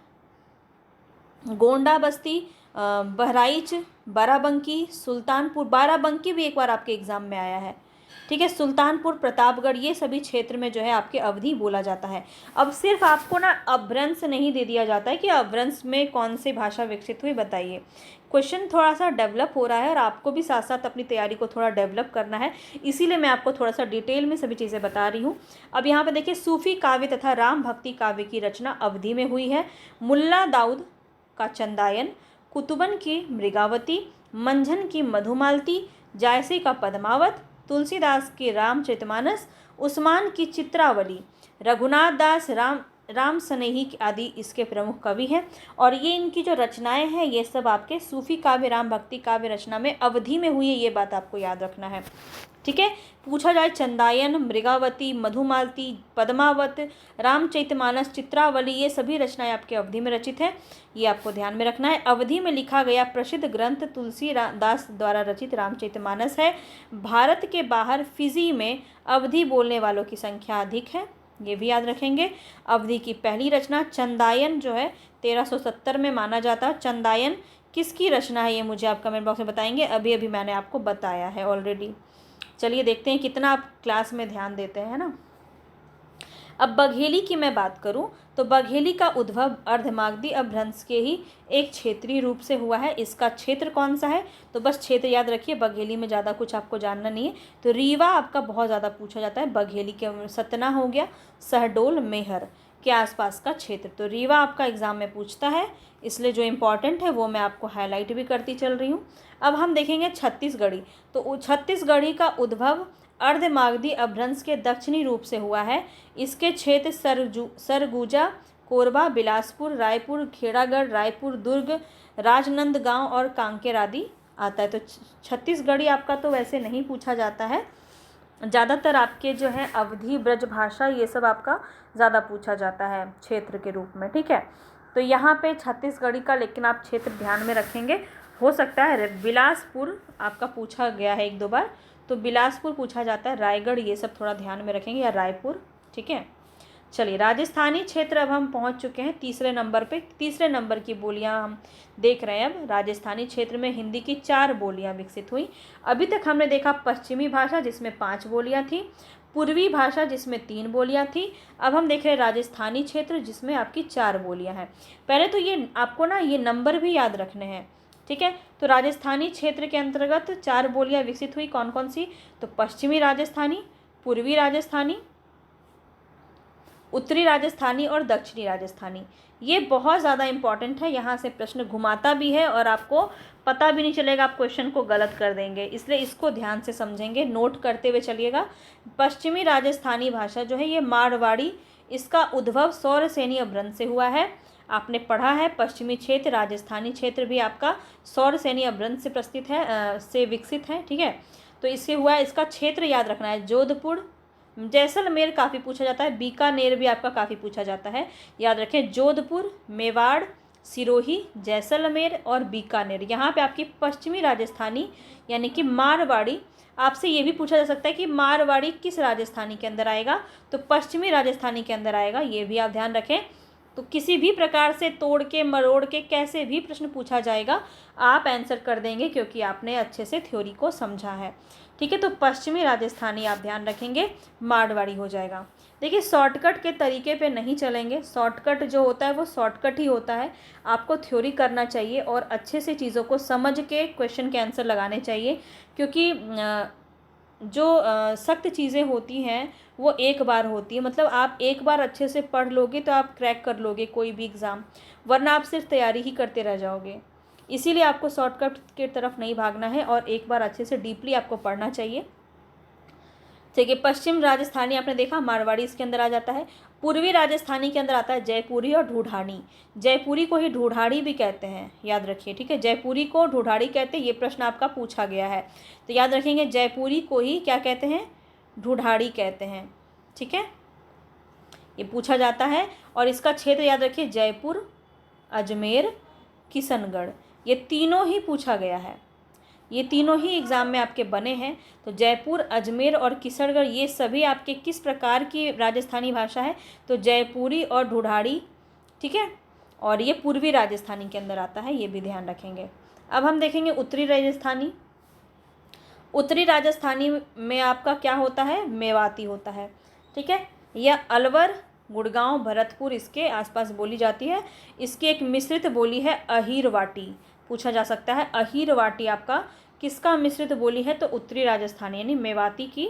गोंडा बस्ती, बहराइच, बाराबंकी, सुल्तानपुर, बाराबंकी भी एक बार आपके एग्जाम में आया है। ठीक है, सुल्तानपुर, प्रतापगढ़, ये सभी क्षेत्र में जो है आपके अवधि बोला जाता है। अब सिर्फ आपको ना अपभ्रंश नहीं दे दिया जाता है कि अपभ्रंश में कौन सी भाषा विकसित हुई, बताइए। क्वेश्चन थोड़ा सा डेवलप हो रहा है और आपको भी साथ साथ अपनी तैयारी को थोड़ा डेवलप करना है, इसीलिए मैं आपको थोड़ा सा डिटेल में सभी चीज़ें बता रही हूँ। अब यहाँ पे देखिए, सूफी काव्य तथा राम भक्ति काव्य की रचना अवधि में हुई है। मुल्ला दाऊद का चंदायन, कुतुबन की मृगावती, मंझन की मधुमालती, जायसी का पद्मावत, तुलसीदास की रामचरितमानस, उस्मान की चित्रावली, रघुनाथ दास राम स्नेही आदि इसके प्रमुख कवि हैं। और ये इनकी जो रचनाएं हैं ये सब आपके सूफी काव्य, राम भक्ति काव्य रचना में अवधि में हुई है, ये बात आपको याद रखना है। ठीक है। पूछा जाए चंदायन, मृगावती, मधुमालती, पद्मावत, रामचरितमानस, चित्रावली, ये सभी रचनाएं आपके अवधि में रचित है, ये आपको ध्यान में रखना है। अवधि में लिखा गया प्रसिद्ध ग्रंथ तुलसीदास द्वारा रचित रामचरितमानस है। भारत के बाहर फिजी में अवधि बोलने वालों की संख्या अधिक है, ये भी याद रखेंगे। अवधि की पहली रचना चंदायन जो है 1370 में माना जाता है। चंदायन किसकी रचना है ये मुझे आप कमेंट बॉक्स में बताएंगे, अभी अभी मैंने आपको बताया है ऑलरेडी। चलिए देखते हैं कितना आप क्लास में ध्यान देते हैं ना। अब बघेली की मैं बात करूं तो बघेली का उद्भव अर्धमागधी अपभ्रंश के ही एक क्षेत्रीय रूप से हुआ है। इसका क्षेत्र कौन सा है, तो बस क्षेत्र याद रखिए, बघेली में ज़्यादा कुछ आपको जानना नहीं है। तो रीवा आपका बहुत ज़्यादा पूछा जाता है, बघेली के सतना हो गया, शहडोल, मेहर के आसपास का क्षेत्र। तो रीवा आपका एग्जाम में पूछता है, इसलिए जो इम्पॉर्टेंट है वो मैं आपको हाईलाइट भी करती चल रही हूँ। अब हम देखेंगे छत्तीसगढ़ी। तो छत्तीसगढ़ी का उद्भव अर्धमागधी अपभ्रंश के दक्षिणी रूप से हुआ है। इसके क्षेत्र सरगुजा, कोरबा, बिलासपुर, रायपुर, खेड़ागढ़, रायपुर, दुर्ग, राजनांदगांव और कांकेर आदि आता है। तो छत्तीसगढ़ी आपका तो वैसे नहीं पूछा जाता है, ज़्यादातर आपके जो है अवधी, ब्रजभाषा, ये सब आपका ज़्यादा पूछा जाता है क्षेत्र के रूप में। ठीक है। तो यहाँ पे छत्तीसगढ़ी का लेकिन आप क्षेत्र ध्यान में रखेंगे, हो सकता है बिलासपुर आपका पूछा गया है 1-2 बार, तो बिलासपुर पूछा जाता है, रायगढ़, ये सब थोड़ा ध्यान में रखेंगे, या रायपुर। ठीक है। चलिए राजस्थानी क्षेत्र अब हम पहुंच चुके हैं तीसरे नंबर पे। तीसरे नंबर की बोलियां हम देख रहे हैं। अब राजस्थानी क्षेत्र में हिंदी की 4 बोलियां विकसित हुई। अभी तक हमने देखा पश्चिमी भाषा जिसमें 5 बोलियां थी, पूर्वी भाषा जिसमें 3 बोलियां थी। अब हम देख रहे हैं राजस्थानी क्षेत्र जिसमें आपकी 4 बोलियां हैं। पहले तो ये आपको ना ये नंबर भी याद रखने हैं। ठीक है। तो राजस्थानी क्षेत्र के अंतर्गत 4 बोलियां विकसित हुई, कौन कौन सी, तो पश्चिमी राजस्थानी, पूर्वी राजस्थानी, उत्तरी राजस्थानी और दक्षिणी राजस्थानी। ये बहुत ज़्यादा इंपॉर्टेंट है, यहाँ से प्रश्न घुमाता भी है और आपको पता भी नहीं चलेगा, आप क्वेश्चन को गलत कर देंगे, इसलिए इसको ध्यान से समझेंगे, नोट करते हुए चलिएगा। पश्चिमी राजस्थानी भाषा जो है ये मारवाड़ी, इसका उद्भव सौरसेनी अपभ्रंश से हुआ है। आपने पढ़ा है पश्चिमी क्षेत्र, राजस्थानी क्षेत्र भी आपका सौरसेनी अपभ्रंश से प्रस्तुत है, से विकसित है। ठीक है। तो इससे हुआ है, इसका क्षेत्र याद रखना है, जोधपुर, जैसलमेर काफ़ी पूछा जाता है, बीकानेर भी आपका काफ़ी पूछा जाता है, याद रखें जोधपुर, मेवाड़, सिरोही, जैसलमेर और बीकानेर। यहाँ पे आपकी पश्चिमी राजस्थानी यानी कि मारवाड़ी, आपसे ये भी पूछा जा सकता है कि मारवाड़ी किस राजस्थानी के अंदर आएगा, तो पश्चिमी राजस्थानी के अंदर आएगा, ये भी आप ध्यान रखें। तो किसी भी प्रकार से तोड़ के मरोड़ के कैसे भी प्रश्न पूछा जाएगा आप आंसर कर देंगे, क्योंकि आपने अच्छे से थ्योरी को समझा है। ठीक है। तो पश्चिमी राजस्थानी आप ध्यान रखेंगे, मारवाड़ी हो जाएगा। देखिए शॉर्टकट के तरीके पे नहीं चलेंगे, शॉर्टकट जो होता है वो शॉर्टकट ही होता है। आपको थ्योरी करना चाहिए और अच्छे से चीज़ों को समझ के क्वेश्चन के आंसर लगाने चाहिए, क्योंकि जो सख्त चीज़ें होती हैं वो एक बार होती है, मतलब आप एक बार अच्छे से पढ़ लोगे तो आप क्रैक कर लोगे कोई भी एग्ज़ाम, वरना आप सिर्फ तैयारी ही करते रह जाओगे। इसीलिए आपको शॉर्टकट की तरफ नहीं भागना है और एक बार अच्छे से डीपली आपको पढ़ना चाहिए। ठीक है। पश्चिम राजस्थानी आपने देखा, मारवाड़ी इसके अंदर आ जाता है। पूर्वी राजस्थानी के अंदर आता है जयपुरी और ढूढ़ानी। जयपुरी को ही ढूढ़ाड़ी भी कहते हैं, याद रखिए। ठीक है। जयपुरी को ढूढ़ाड़ी कहते हैं, ये प्रश्न आपका पूछा गया है, तो याद रखेंगे जयपुरी को ही क्या कहते हैं, ढूढ़ाड़ी कहते हैं। ठीक है। ये पूछा जाता है। और इसका क्षेत्र याद रखिए, जयपुर, अजमेर, किशनगढ़, ये तीनों ही पूछा गया है, ये तीनों ही एग्ज़ाम में आपके बने हैं। तो जयपुर, अजमेर और किशनगढ़ ये सभी आपके किस प्रकार की राजस्थानी भाषा है, तो जयपुरी और ढूढ़ाड़ी। ठीक है। और ये पूर्वी राजस्थानी के अंदर आता है, ये भी ध्यान रखेंगे। अब हम देखेंगे उत्तरी राजस्थानी। उत्तरी राजस्थानी में आपका क्या होता है, मेवाती होता है। ठीक है। यह अलवर, गुड़गांव, भरतपुर इसके आसपास बोली जाती है। इसकी एक मिश्रित बोली है अहीरवाटी, पूछा जा सकता है अहीरवाटी आपका किसका मिश्रित बोली है, तो उत्तरी राजस्थानी यानी मेवाती की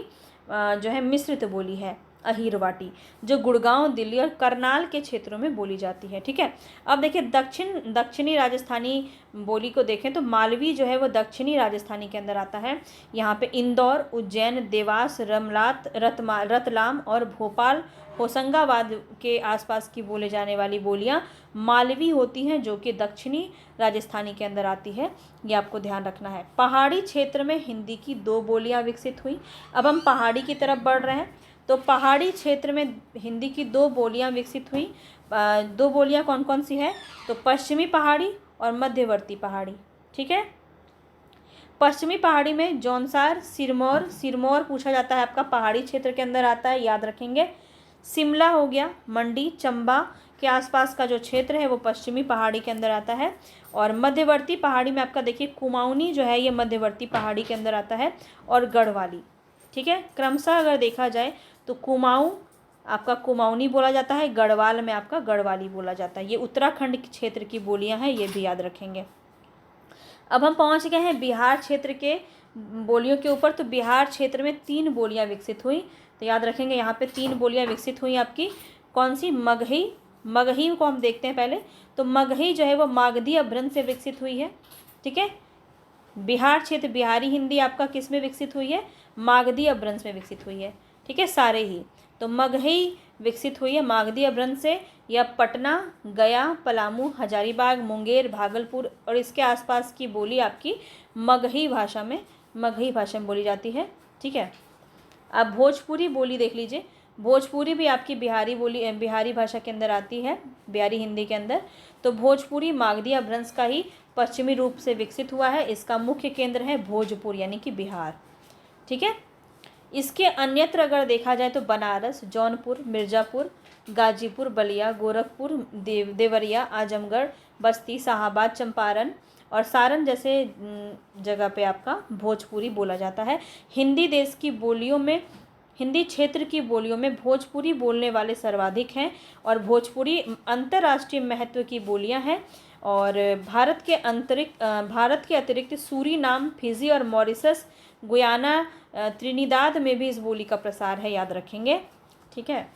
जो है मिश्रित बोली है। अहीरवाटी, जो गुड़गांव, दिल्ली और करनाल के क्षेत्रों में बोली जाती है। ठीक है, अब देखिए दक्षिणी राजस्थानी बोली को देखें तो मालवी जो है वो दक्षिणी राजस्थानी के अंदर आता है। यहाँ पे इंदौर, उज्जैन, देवास, रतलाम और भोपाल, होशंगाबाद के आसपास की बोले जाने वाली बोलियाँ मालवी होती हैं, जो कि दक्षिणी राजस्थानी के अंदर आती है। ये आपको ध्यान रखना है। पहाड़ी क्षेत्र में हिंदी की 2 बोलियाँ विकसित हुई। अब हम पहाड़ी की तरफ बढ़ रहे हैं, तो पहाड़ी क्षेत्र में हिंदी की 2 बोलियाँ विकसित हुई। 2 बोलियाँ कौन कौन सी है? तो पश्चिमी पहाड़ी और मध्यवर्ती पहाड़ी। ठीक है, पश्चिमी पहाड़ी में जौनसार, सिरमौर पूछा जाता है, आपका पहाड़ी क्षेत्र के अंदर आता है, याद रखेंगे। शिमला हो गया, मंडी, चंबा के आसपास का जो क्षेत्र है वो पश्चिमी पहाड़ी के अंदर आता है। और मध्यवर्ती पहाड़ी में आपका देखिए कुमाऊनी जो है ये मध्यवर्ती पहाड़ी के अंदर आता है, और गढ़वाली। ठीक है, क्रमशः अगर देखा जाए तो कुमाऊं आपका कुमाऊनी बोला जाता है, गढ़वाल में आपका गढ़वाली बोला जाता है। ये उत्तराखंड के क्षेत्र की बोलियां हैं, ये भी याद रखेंगे। अब हम पहुंच गए हैं बिहार क्षेत्र के बोलियों के ऊपर। तो बिहार क्षेत्र में 3 बोलियां विकसित हुई, तो याद रखेंगे यहाँ पे 3 बोलियां विकसित हुई आपकी। कौन सी? मगही को हम देखते हैं पहले। तो मगही जो है वो मागधी अपभ्रंश से विकसित हुई है। ठीक है, बिहार क्षेत्र बिहारी हिंदी आपका किस में विकसित हुई है? मागधी अपभ्रंश में विकसित हुई है। ठीक है, सारे ही। तो मगही विकसित हुई है मागधी अपभ्रंश से। या पटना, गया, पलामू, हजारीबाग, मुंगेर, भागलपुर और इसके आसपास की बोली आपकी मगही भाषा में बोली जाती है। ठीक है, अब भोजपुरी बोली देख लीजिए। भोजपुरी भी आपकी बिहारी भाषा के अंदर आती है, बिहारी हिंदी के अंदर। तो भोजपुरी मागधी अपभ्रंश का ही पश्चिमी रूप से विकसित हुआ है। इसका मुख्य केंद्र है भोजपुर यानी कि बिहार। ठीक है, इसके अन्यत्र अगर देखा जाए तो बनारस, जौनपुर, मिर्ज़ापुर, गाजीपुर, बलिया, गोरखपुर, देवरिया, आजमगढ़, बस्ती, शाहाबाद, चंपारण और सारण जैसे जगह पे आपका भोजपुरी बोला जाता है। हिंदी क्षेत्र की बोलियों में भोजपुरी बोलने वाले सर्वाधिक हैं, और भोजपुरी अंतर्राष्ट्रीय महत्व की बोलियां हैं। और भारत के अतिरिक्त सूरीनाम, फिजी और मॉरिशस, गुयाना, त्रिनिदाद में भी इस बोली का प्रसार है, याद रखेंगे। ठीक है,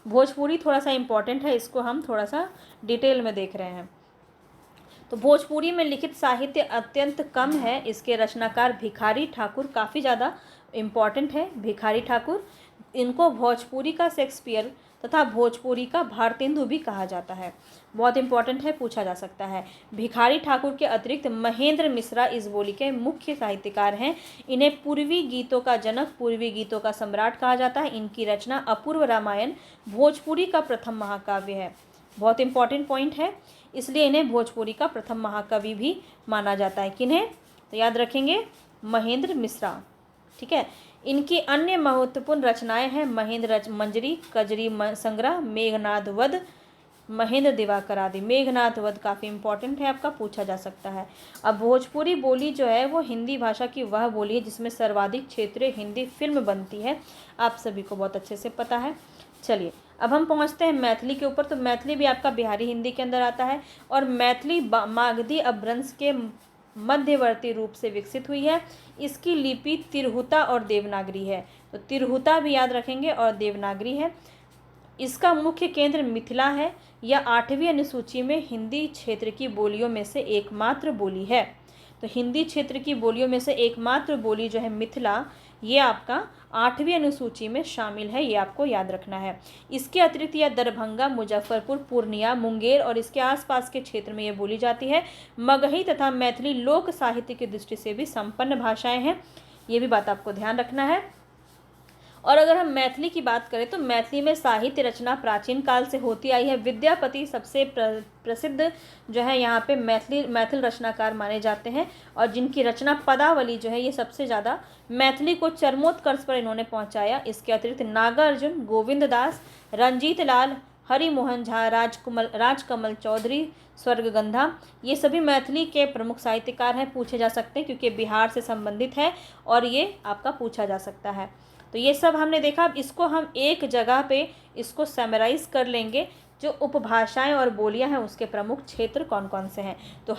भोजपुरी थोड़ा सा इम्पॉर्टेंट है, इसको हम थोड़ा सा डिटेल में देख रहे हैं। तो भोजपुरी में लिखित साहित्य अत्यंत कम है। इसके रचनाकार भिखारी ठाकुर काफ़ी ज़्यादा इम्पॉर्टेंट है। भिखारी ठाकुर, इनको भोजपुरी का शेक्सपियर तथा भोजपुरी का भारतेंदु भी कहा जाता है। बहुत इंपॉर्टेंट है, पूछा जा सकता है। भिखारी ठाकुर के अतिरिक्त महेंद्र मिश्रा इस बोली के मुख्य साहित्यकार हैं। इन्हें पूर्वी गीतों का जनक, पूर्वी गीतों का सम्राट कहा जाता है। इनकी रचना अपूर्व रामायण भोजपुरी का प्रथम महाकाव्य है। बहुत इंपॉर्टेंट पॉइंट है, इसलिए इन्हें भोजपुरी का प्रथम महाकवि भी माना जाता है। किन्हें? तो याद रखेंगे महेंद्र मिश्रा। ठीक है, इनकी अन्य महत्वपूर्ण रचनाएं हैं महेंद्र मंजरी, कजरी संग्रह, मेघनाद वध, महेंद्र दिवाकर आदि। मेघनाद वध काफ़ी इंपॉर्टेंट है, आपका पूछा जा सकता है। अब भोजपुरी बोली जो है वो हिंदी भाषा की वह बोली है जिसमें सर्वाधिक क्षेत्रीय हिंदी फिल्म बनती है, आप सभी को बहुत अच्छे से पता है। चलिए अब हम पहुंचते हैं मैथिली के ऊपर। तो मैथिली भी आपका बिहारी हिंदी के अंदर आता है, और मैथिली मागधी अपभ्रंश के मध्यवर्ती रूप से विकसित हुई है। इसकी लिपि तिरहुता और देवनागरी है। तो तिरहुता भी याद रखेंगे और देवनागरी है। इसका मुख्य केंद्र मिथिला है। यह 8वीं अनुसूची में हिंदी क्षेत्र की बोलियों में से एकमात्र बोली है। तो हिंदी क्षेत्र की बोलियों में से एकमात्र बोली जो है मिथिला, ये आपका 8वीं अनुसूची में शामिल है, ये आपको याद रखना है। इसके अतिरिक्त यह दरभंगा, मुजफ्फरपुर, पूर्णिया, मुंगेर और इसके आसपास के क्षेत्र में यह बोली जाती है। मगही तथा मैथिली लोक साहित्य की दृष्टि से भी संपन्न भाषाएं हैं, ये भी बात आपको ध्यान रखना है। और अगर हम मैथिली की बात करें तो मैथिली में साहित्य रचना प्राचीन काल से होती आई है। विद्यापति सबसे प्रसिद्ध जो है यहाँ पे मैथिल रचनाकार माने जाते हैं, और जिनकी रचना पदावली जो है ये सबसे ज़्यादा मैथिली को चरमोत्कर्ष पर इन्होंने पहुँचाया। इसके अतिरिक्त नागार्जुन, गोविंद दास, रंजीत लाल, हरिमोहन झा, राजकमल चौधरी, स्वर्गगंधा, ये सभी मैथिली के प्रमुख साहित्यकार हैं, पूछे जा सकते हैं क्योंकि बिहार से संबंधित है और ये आपका पूछा जा सकता है। तो ये सब हमने देखा। अब इसको हम एक जगह पे इसको समराइज़ कर लेंगे, जो उपभाषाएं और बोलियां हैं उसके प्रमुख क्षेत्र कौन कौन से हैं। तो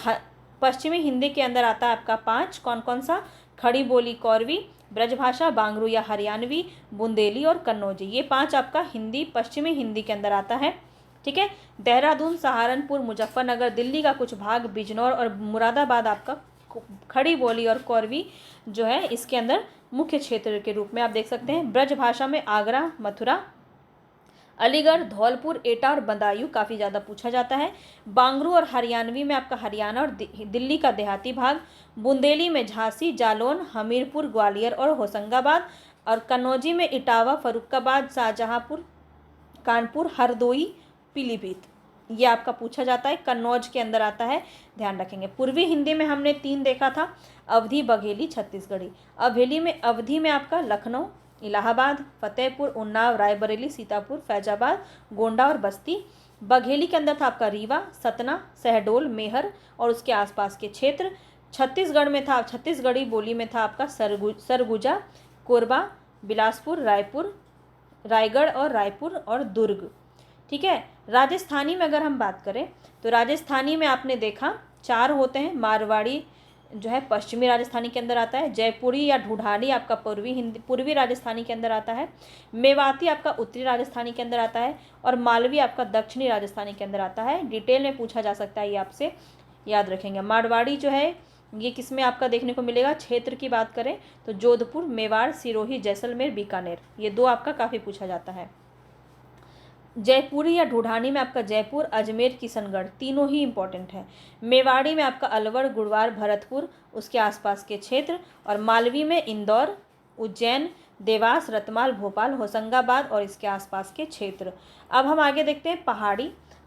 पश्चिमी हिंदी के अंदर आता है आपका 5, कौन कौन सा? खड़ी बोली कौरवी, ब्रजभाषा, बांगरू या हरियाणवी, बुंदेली और कन्नौजी। ये 5 आपका हिंदी, पश्चिमी हिंदी के अंदर आता है। ठीक है। देहरादून, सहारनपुर, मुजफ्फरनगर, दिल्ली का कुछ भाग, बिजनौर और मुरादाबाद आपका खड़ी बोली और कौरवी जो है इसके अंदर मुख्य क्षेत्र के रूप में आप देख सकते हैं। ब्रजभाषा में आगरा, मथुरा, अलीगढ़, धौलपुर, एटा और बदायूं काफ़ी ज़्यादा पूछा जाता है। बांगरू और हरियाणवी में आपका हरियाणा और दिल्ली का देहाती भाग। बुंदेली में झांसी, जालौन, हमीरपुर, ग्वालियर और होशंगाबाद। और कन्नौजी में इटावा, फर्रुखाबाद, शाहजहांपुर, कानपुर, हरदोई, पीलीभीत। ये आपका पूछा जाता है, कन्नौज के अंदर आता है, ध्यान रखेंगे। पूर्वी हिंदी में हमने 3 देखा था, अवधी, बघेली, छत्तीसगढ़ी। अवधी में आपका लखनऊ, इलाहाबाद, फतेहपुर, उन्नाव, रायबरेली, सीतापुर, फैजाबाद, गोंडा और बस्ती। बघेली के अंदर था आपका रीवा, सतना, शहडोल, मेहर और उसके आसपास के क्षेत्र। छत्तीसगढ़ में था, छत्तीसगढ़ी बोली में था आपका सरगुजा, कोरबा, बिलासपुर, रायगढ़ और रायपुर और दुर्ग। ठीक है। राजस्थानी में अगर हम बात करें तो राजस्थानी में आपने देखा 4 होते हैं। मारवाड़ी जो है पश्चिमी राजस्थानी के अंदर आता है। जयपुरी या ढूढ़ानी आपका पूर्वी राजस्थानी के अंदर आता है। मेवाती आपका उत्तरी राजस्थानी के अंदर आता है। और मालवी आपका दक्षिणी राजस्थानी के अंदर आता है। डिटेल में पूछा जा सकता है, ये आपसे याद रखेंगे। मारवाड़ी जो है ये किस में आपका देखने को मिलेगा, क्षेत्र की बात करें तो जोधपुर, मेवाड़, सिरोही, जैसलमेर, बीकानेर, ये 2 आपका काफ़ी पूछा जाता है। जयपुरी या ढूढ़ानी में आपका जयपुर, अजमेर, किशनगढ़, तीनों ही इंपॉर्टेंट है। मेवाड़ी में आपका अलवर, गुड़वार, भरतपुर, उसके आसपास के क्षेत्र। और मालवी में इंदौर, उज्जैन, देवास, रतमाल, भोपाल, होशंगाबाद और इसके आसपास के क्षेत्र। अब हम आगे देखते हैं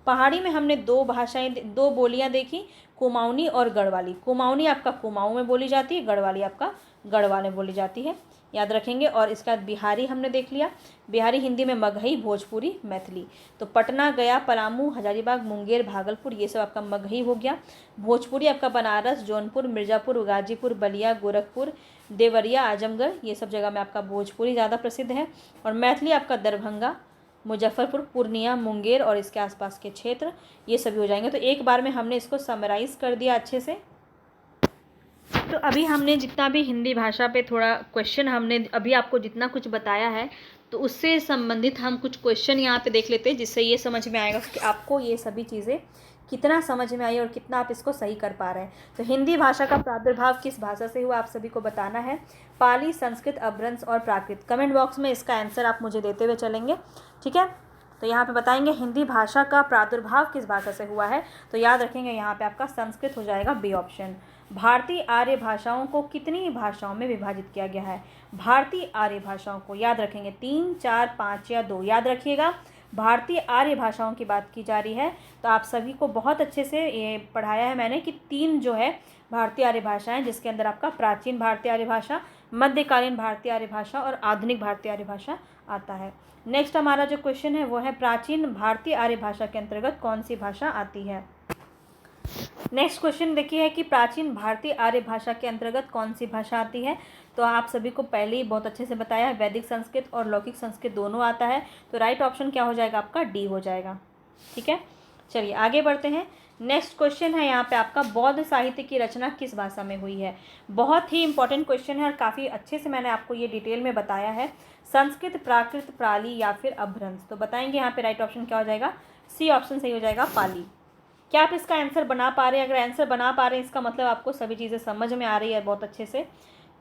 पहाड़ी में हमने 2 बोलियां देखी, कुमाऊनी और गढ़वाली। कुमाऊनी आपका कुमाऊं में बोली जाती है, गढ़वाली आपका गढ़वाल में बोली जाती है, याद रखेंगे। और इसका बिहारी हमने देख लिया, बिहारी हिंदी में मगही, भोजपुरी, मैथिली। तो पटना, गया, पलामू, हजारीबाग, मुंगेर, भागलपुर, ये सब आपका मगही हो गया। भोजपुरी आपका बनारस, जौनपुर, मिर्ज़ापुर, गाजीपुर, बलिया, गोरखपुर, देवरिया, आजमगढ़, ये सब जगह में आपका भोजपुरी ज़्यादा प्रसिद्ध है। और मैथिली आपका दरभंगा, मुजफ्फरपुर, पूर्णिया, मुंगेर और इसके आसपास के क्षेत्र, ये सभी हो जाएंगे। तो एक बार में हमने इसको समराइज़ कर दिया अच्छे से। तो अभी हमने जितना भी हिंदी भाषा पे थोड़ा क्वेश्चन हमने अभी आपको जितना कुछ बताया है, तो उससे संबंधित हम कुछ क्वेश्चन यहाँ पे देख लेते हैं, जिससे ये समझ में आएगा कि आपको ये सभी चीज़ें कितना समझ में आई और कितना आप इसको सही कर पा रहे हैं। तो हिंदी भाषा का प्रादुर्भाव किस भाषा से हुआ, आप सभी को बताना है। पाली, संस्कृत, अपभ्रंश और प्राकृत। कमेंट बॉक्स में इसका आंसर आप मुझे देते हुए चलेंगे। ठीक है। तो यहाँ पे बताएंगे हिंदी भाषा का प्रादुर्भाव किस भाषा से हुआ है, तो याद रखेंगे यहाँ पे आपका संस्कृत हो जाएगा, बी ऑप्शन। भारतीय आर्य भाषाओं को कितनी भाषाओं में विभाजित किया गया है? भारतीय आर्य भाषाओं को याद रखेंगे 3, 4, 5 या 2, याद रखिएगा। भारतीय आर्य भाषाओं की बात की जा रही है, तो आप सभी को बहुत अच्छे से ये पढ़ाया है मैंने कि 3 जो है भारतीय आर्य भाषाएं, जिसके अंदर आपका प्राचीन भारतीय आर्य भाषा, मध्यकालीन भारतीय आर्य भाषा और आधुनिक भारतीय आर्य भाषा आता है। नेक्स्ट हमारा जो क्वेश्चन है वो है प्राचीन भारतीय आर्य भाषा के अंतर्गत कौन सी भाषा आती है? नेक्स्ट क्वेश्चन देखिए है कि प्राचीन भारतीय आर्य भाषा के अंतर्गत कौन सी भाषा आती है? तो आप सभी को पहले ही बहुत अच्छे से बताया है, वैदिक संस्कृत और लौकिक संस्कृत दोनों आता है। तो राइट ऑप्शन क्या हो जाएगा आपका? डी हो जाएगा। ठीक है, चलिए आगे बढ़ते हैं। नेक्स्ट क्वेश्चन है यहाँ पे आपका, बौद्ध साहित्य की रचना किस भाषा में हुई है? बहुत ही इंपॉर्टेंट क्वेश्चन है और काफ़ी अच्छे से मैंने आपको ये डिटेल में बताया है। संस्कृत, प्राकृत, पाली या फिर अपभ्रंश। तो बताएंगे यहाँ पे राइट ऑप्शन क्या हो जाएगा? सी ऑप्शन सही हो जाएगा, पाली। क्या आप इसका आंसर बना पा रहे हैं? अगर आंसर बना पा रहे हैं इसका मतलब आपको सभी चीज़ें समझ में आ रही है बहुत अच्छे से।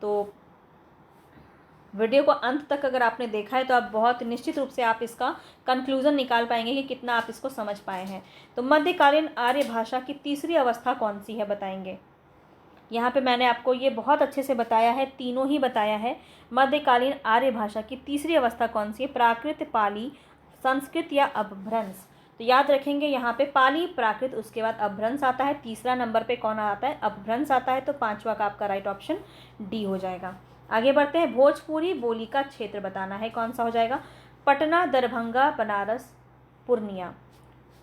तो वीडियो को अंत तक अगर आपने देखा है तो आप बहुत निश्चित रूप से आप इसका कंक्लूजन निकाल पाएंगे कि कितना आप इसको समझ पाए हैं। तो मध्यकालीन आर्य भाषा की तीसरी अवस्था कौन सी है बताएंगे? यहाँ पे मैंने आपको ये बहुत अच्छे से बताया है, तीनों ही बताया है। मध्यकालीन आर्य भाषा की तीसरी अवस्था कौन सी है? प्राकृत, पाली, संस्कृत या अपभ्रंश। तो याद रखेंगे यहाँ पे पाली, प्राकृत, उसके बाद अपभ्रंश आता है। तीसरा नंबर पे कौन आता है? अपभ्रंश आता है। तो 5वां का आपका राइट ऑप्शन डी हो जाएगा। आगे बढ़ते हैं। भोजपुरी बोली का क्षेत्र बताना है, कौन सा हो जाएगा? पटना, दरभंगा, बनारस, पूर्णिया।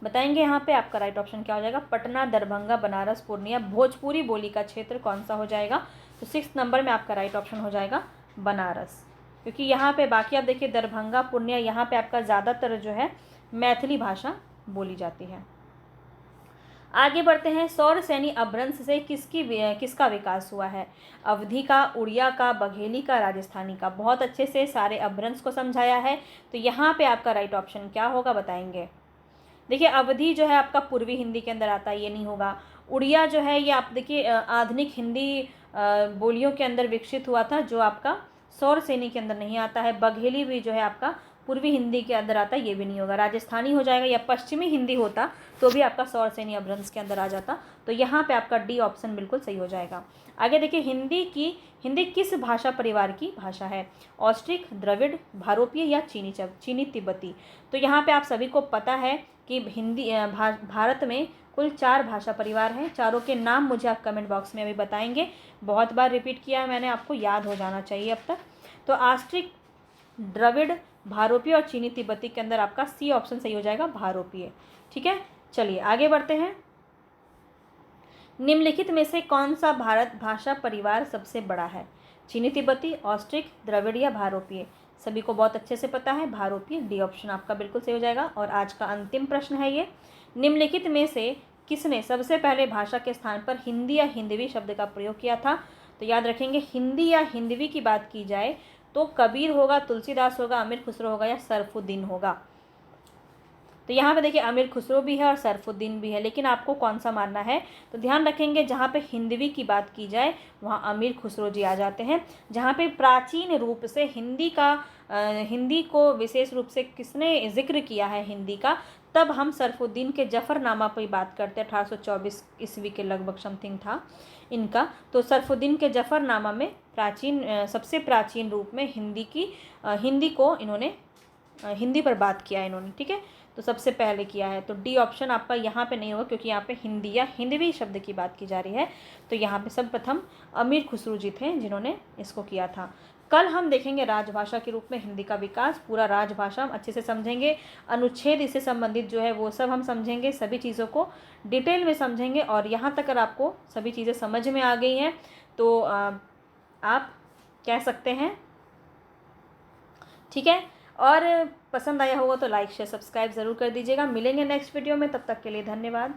बताएंगे यहाँ पे आपका राइट ऑप्शन क्या हो जाएगा? पटना, दरभंगा, बनारस, पूर्णिया। भोजपुरी बोली का क्षेत्र कौन सा हो जाएगा? तो 6 नंबर में आपका राइट ऑप्शन हो जाएगा बनारस, क्योंकि यहाँ पे बाकी आप देखिए दरभंगा, पूर्णिया, यहाँ पे आपका ज़्यादातर जो है मैथिली भाषा बोली जाती है। आगे बढ़ते हैं, सौरसेनी अपभ्रंश से किसका विकास हुआ है? अवधी का, उड़िया का, बघेली का, राजस्थानी का। बहुत अच्छे से सारे अपभ्रंश को समझाया है। तो यहाँ पे आपका राइट ऑप्शन क्या होगा बताएंगे? देखिए, अवधी जो है आपका पूर्वी हिंदी के अंदर आता है, ये नहीं होगा। उड़िया जो है ये आप देखिए आधुनिक हिंदी बोलियों के अंदर विकसित हुआ था, जो आपका सौरसेनी के अंदर नहीं आता है। बघेली भी जो है आपका पूर्वी हिंदी के अंदर आता है, ये भी नहीं होगा। राजस्थानी हो जाएगा, या पश्चिमी हिंदी होता तो भी आपका सौरसेनी अपभ्रंश के अंदर आ जाता। तो यहाँ पे आपका डी ऑप्शन बिल्कुल सही हो जाएगा। आगे देखिए, हिंदी किस भाषा परिवार की भाषा है? ऑस्ट्रिक, द्रविड़, भारोपीय या चीनी तिब्बती। तो यहाँ पे आप सभी को पता है कि हिंदी भारत में कुल 4 भाषा परिवार हैं। चारों के नाम मुझे आप कमेंट बॉक्स में अभी बताएंगे। बहुत बार रिपीट किया है मैंने, आपको याद हो जाना चाहिए अब तक। तो ऑस्ट्रिक, द्रविड़, भारोपीय और चीनी तिब्बती के अंदर आपका सी ऑप्शन सही हो जाएगा, भारोपीय। ठीक है, चलिए आगे बढ़ते हैं। निम्नलिखित में से कौन सा भारत भाषा परिवार सबसे बड़ा है? चीनी तिब्बती, ऑस्ट्रिक, द्रविड़ या भारोपीय। सभी को बहुत अच्छे से पता है, भारोपीय। डी ऑप्शन आपका बिल्कुल सही हो जाएगा। और आज का अंतिम प्रश्न है ये, निम्नलिखित में से किसने सबसे पहले भाषा के स्थान पर हिंदी या हिंदवी शब्द का प्रयोग किया था? तो याद रखेंगे, हिंदी या हिंदवी की बात की जाए तो कबीर होगा, तुलसीदास होगा, अमीर खुसरो होगा या सरफुद्दीन होगा। तो यहाँ पे देखिए अमीर खुसरो भी है और सरफुद्दीन भी है, लेकिन आपको कौन सा मानना है? तो ध्यान रखेंगे, जहाँ पे हिंदवी की बात की जाए वहाँ अमीर खुसरो जी आ जाते हैं। जहाँ पे प्राचीन रूप से हिंदी को विशेष रूप से किसने जिक्र किया है हिंदी का, तब हम सरफुद्दीन के जफ़रनामा पर बात करते हैं। 1824 ईस्वी के लगभग समथिंग था इनका। तो सरफुद्दीन के जफ़रनामा में सबसे प्राचीन रूप में हिंदी को इन्होंने हिंदी पर बात किया है इन्होंने। ठीक है, तो सबसे पहले किया है। तो डी ऑप्शन आपका यहाँ पे नहीं होगा, क्योंकि यहाँ पे हिंदी या हिंदवी शब्द की बात की जा रही है। तो यहाँ पे सर्वप्रथम अमीर खुसरो जी थे जिन्होंने इसको किया था। कल हम देखेंगे राजभाषा के रूप में हिंदी का विकास। पूरा राजभाषा हम अच्छे से समझेंगे, अनुच्छेद इससे संबंधित जो है वो सब हम समझेंगे, सभी चीज़ों को डिटेल में समझेंगे। और यहाँ तक अगर आपको सभी चीज़ें समझ में आ गई हैं तो आप कह सकते हैं। ठीक है, और पसंद आया होगा तो लाइक शेयर सब्सक्राइब ज़रूर कर दीजिएगा। मिलेंगे नेक्स्ट वीडियो में, तब तक के लिए धन्यवाद।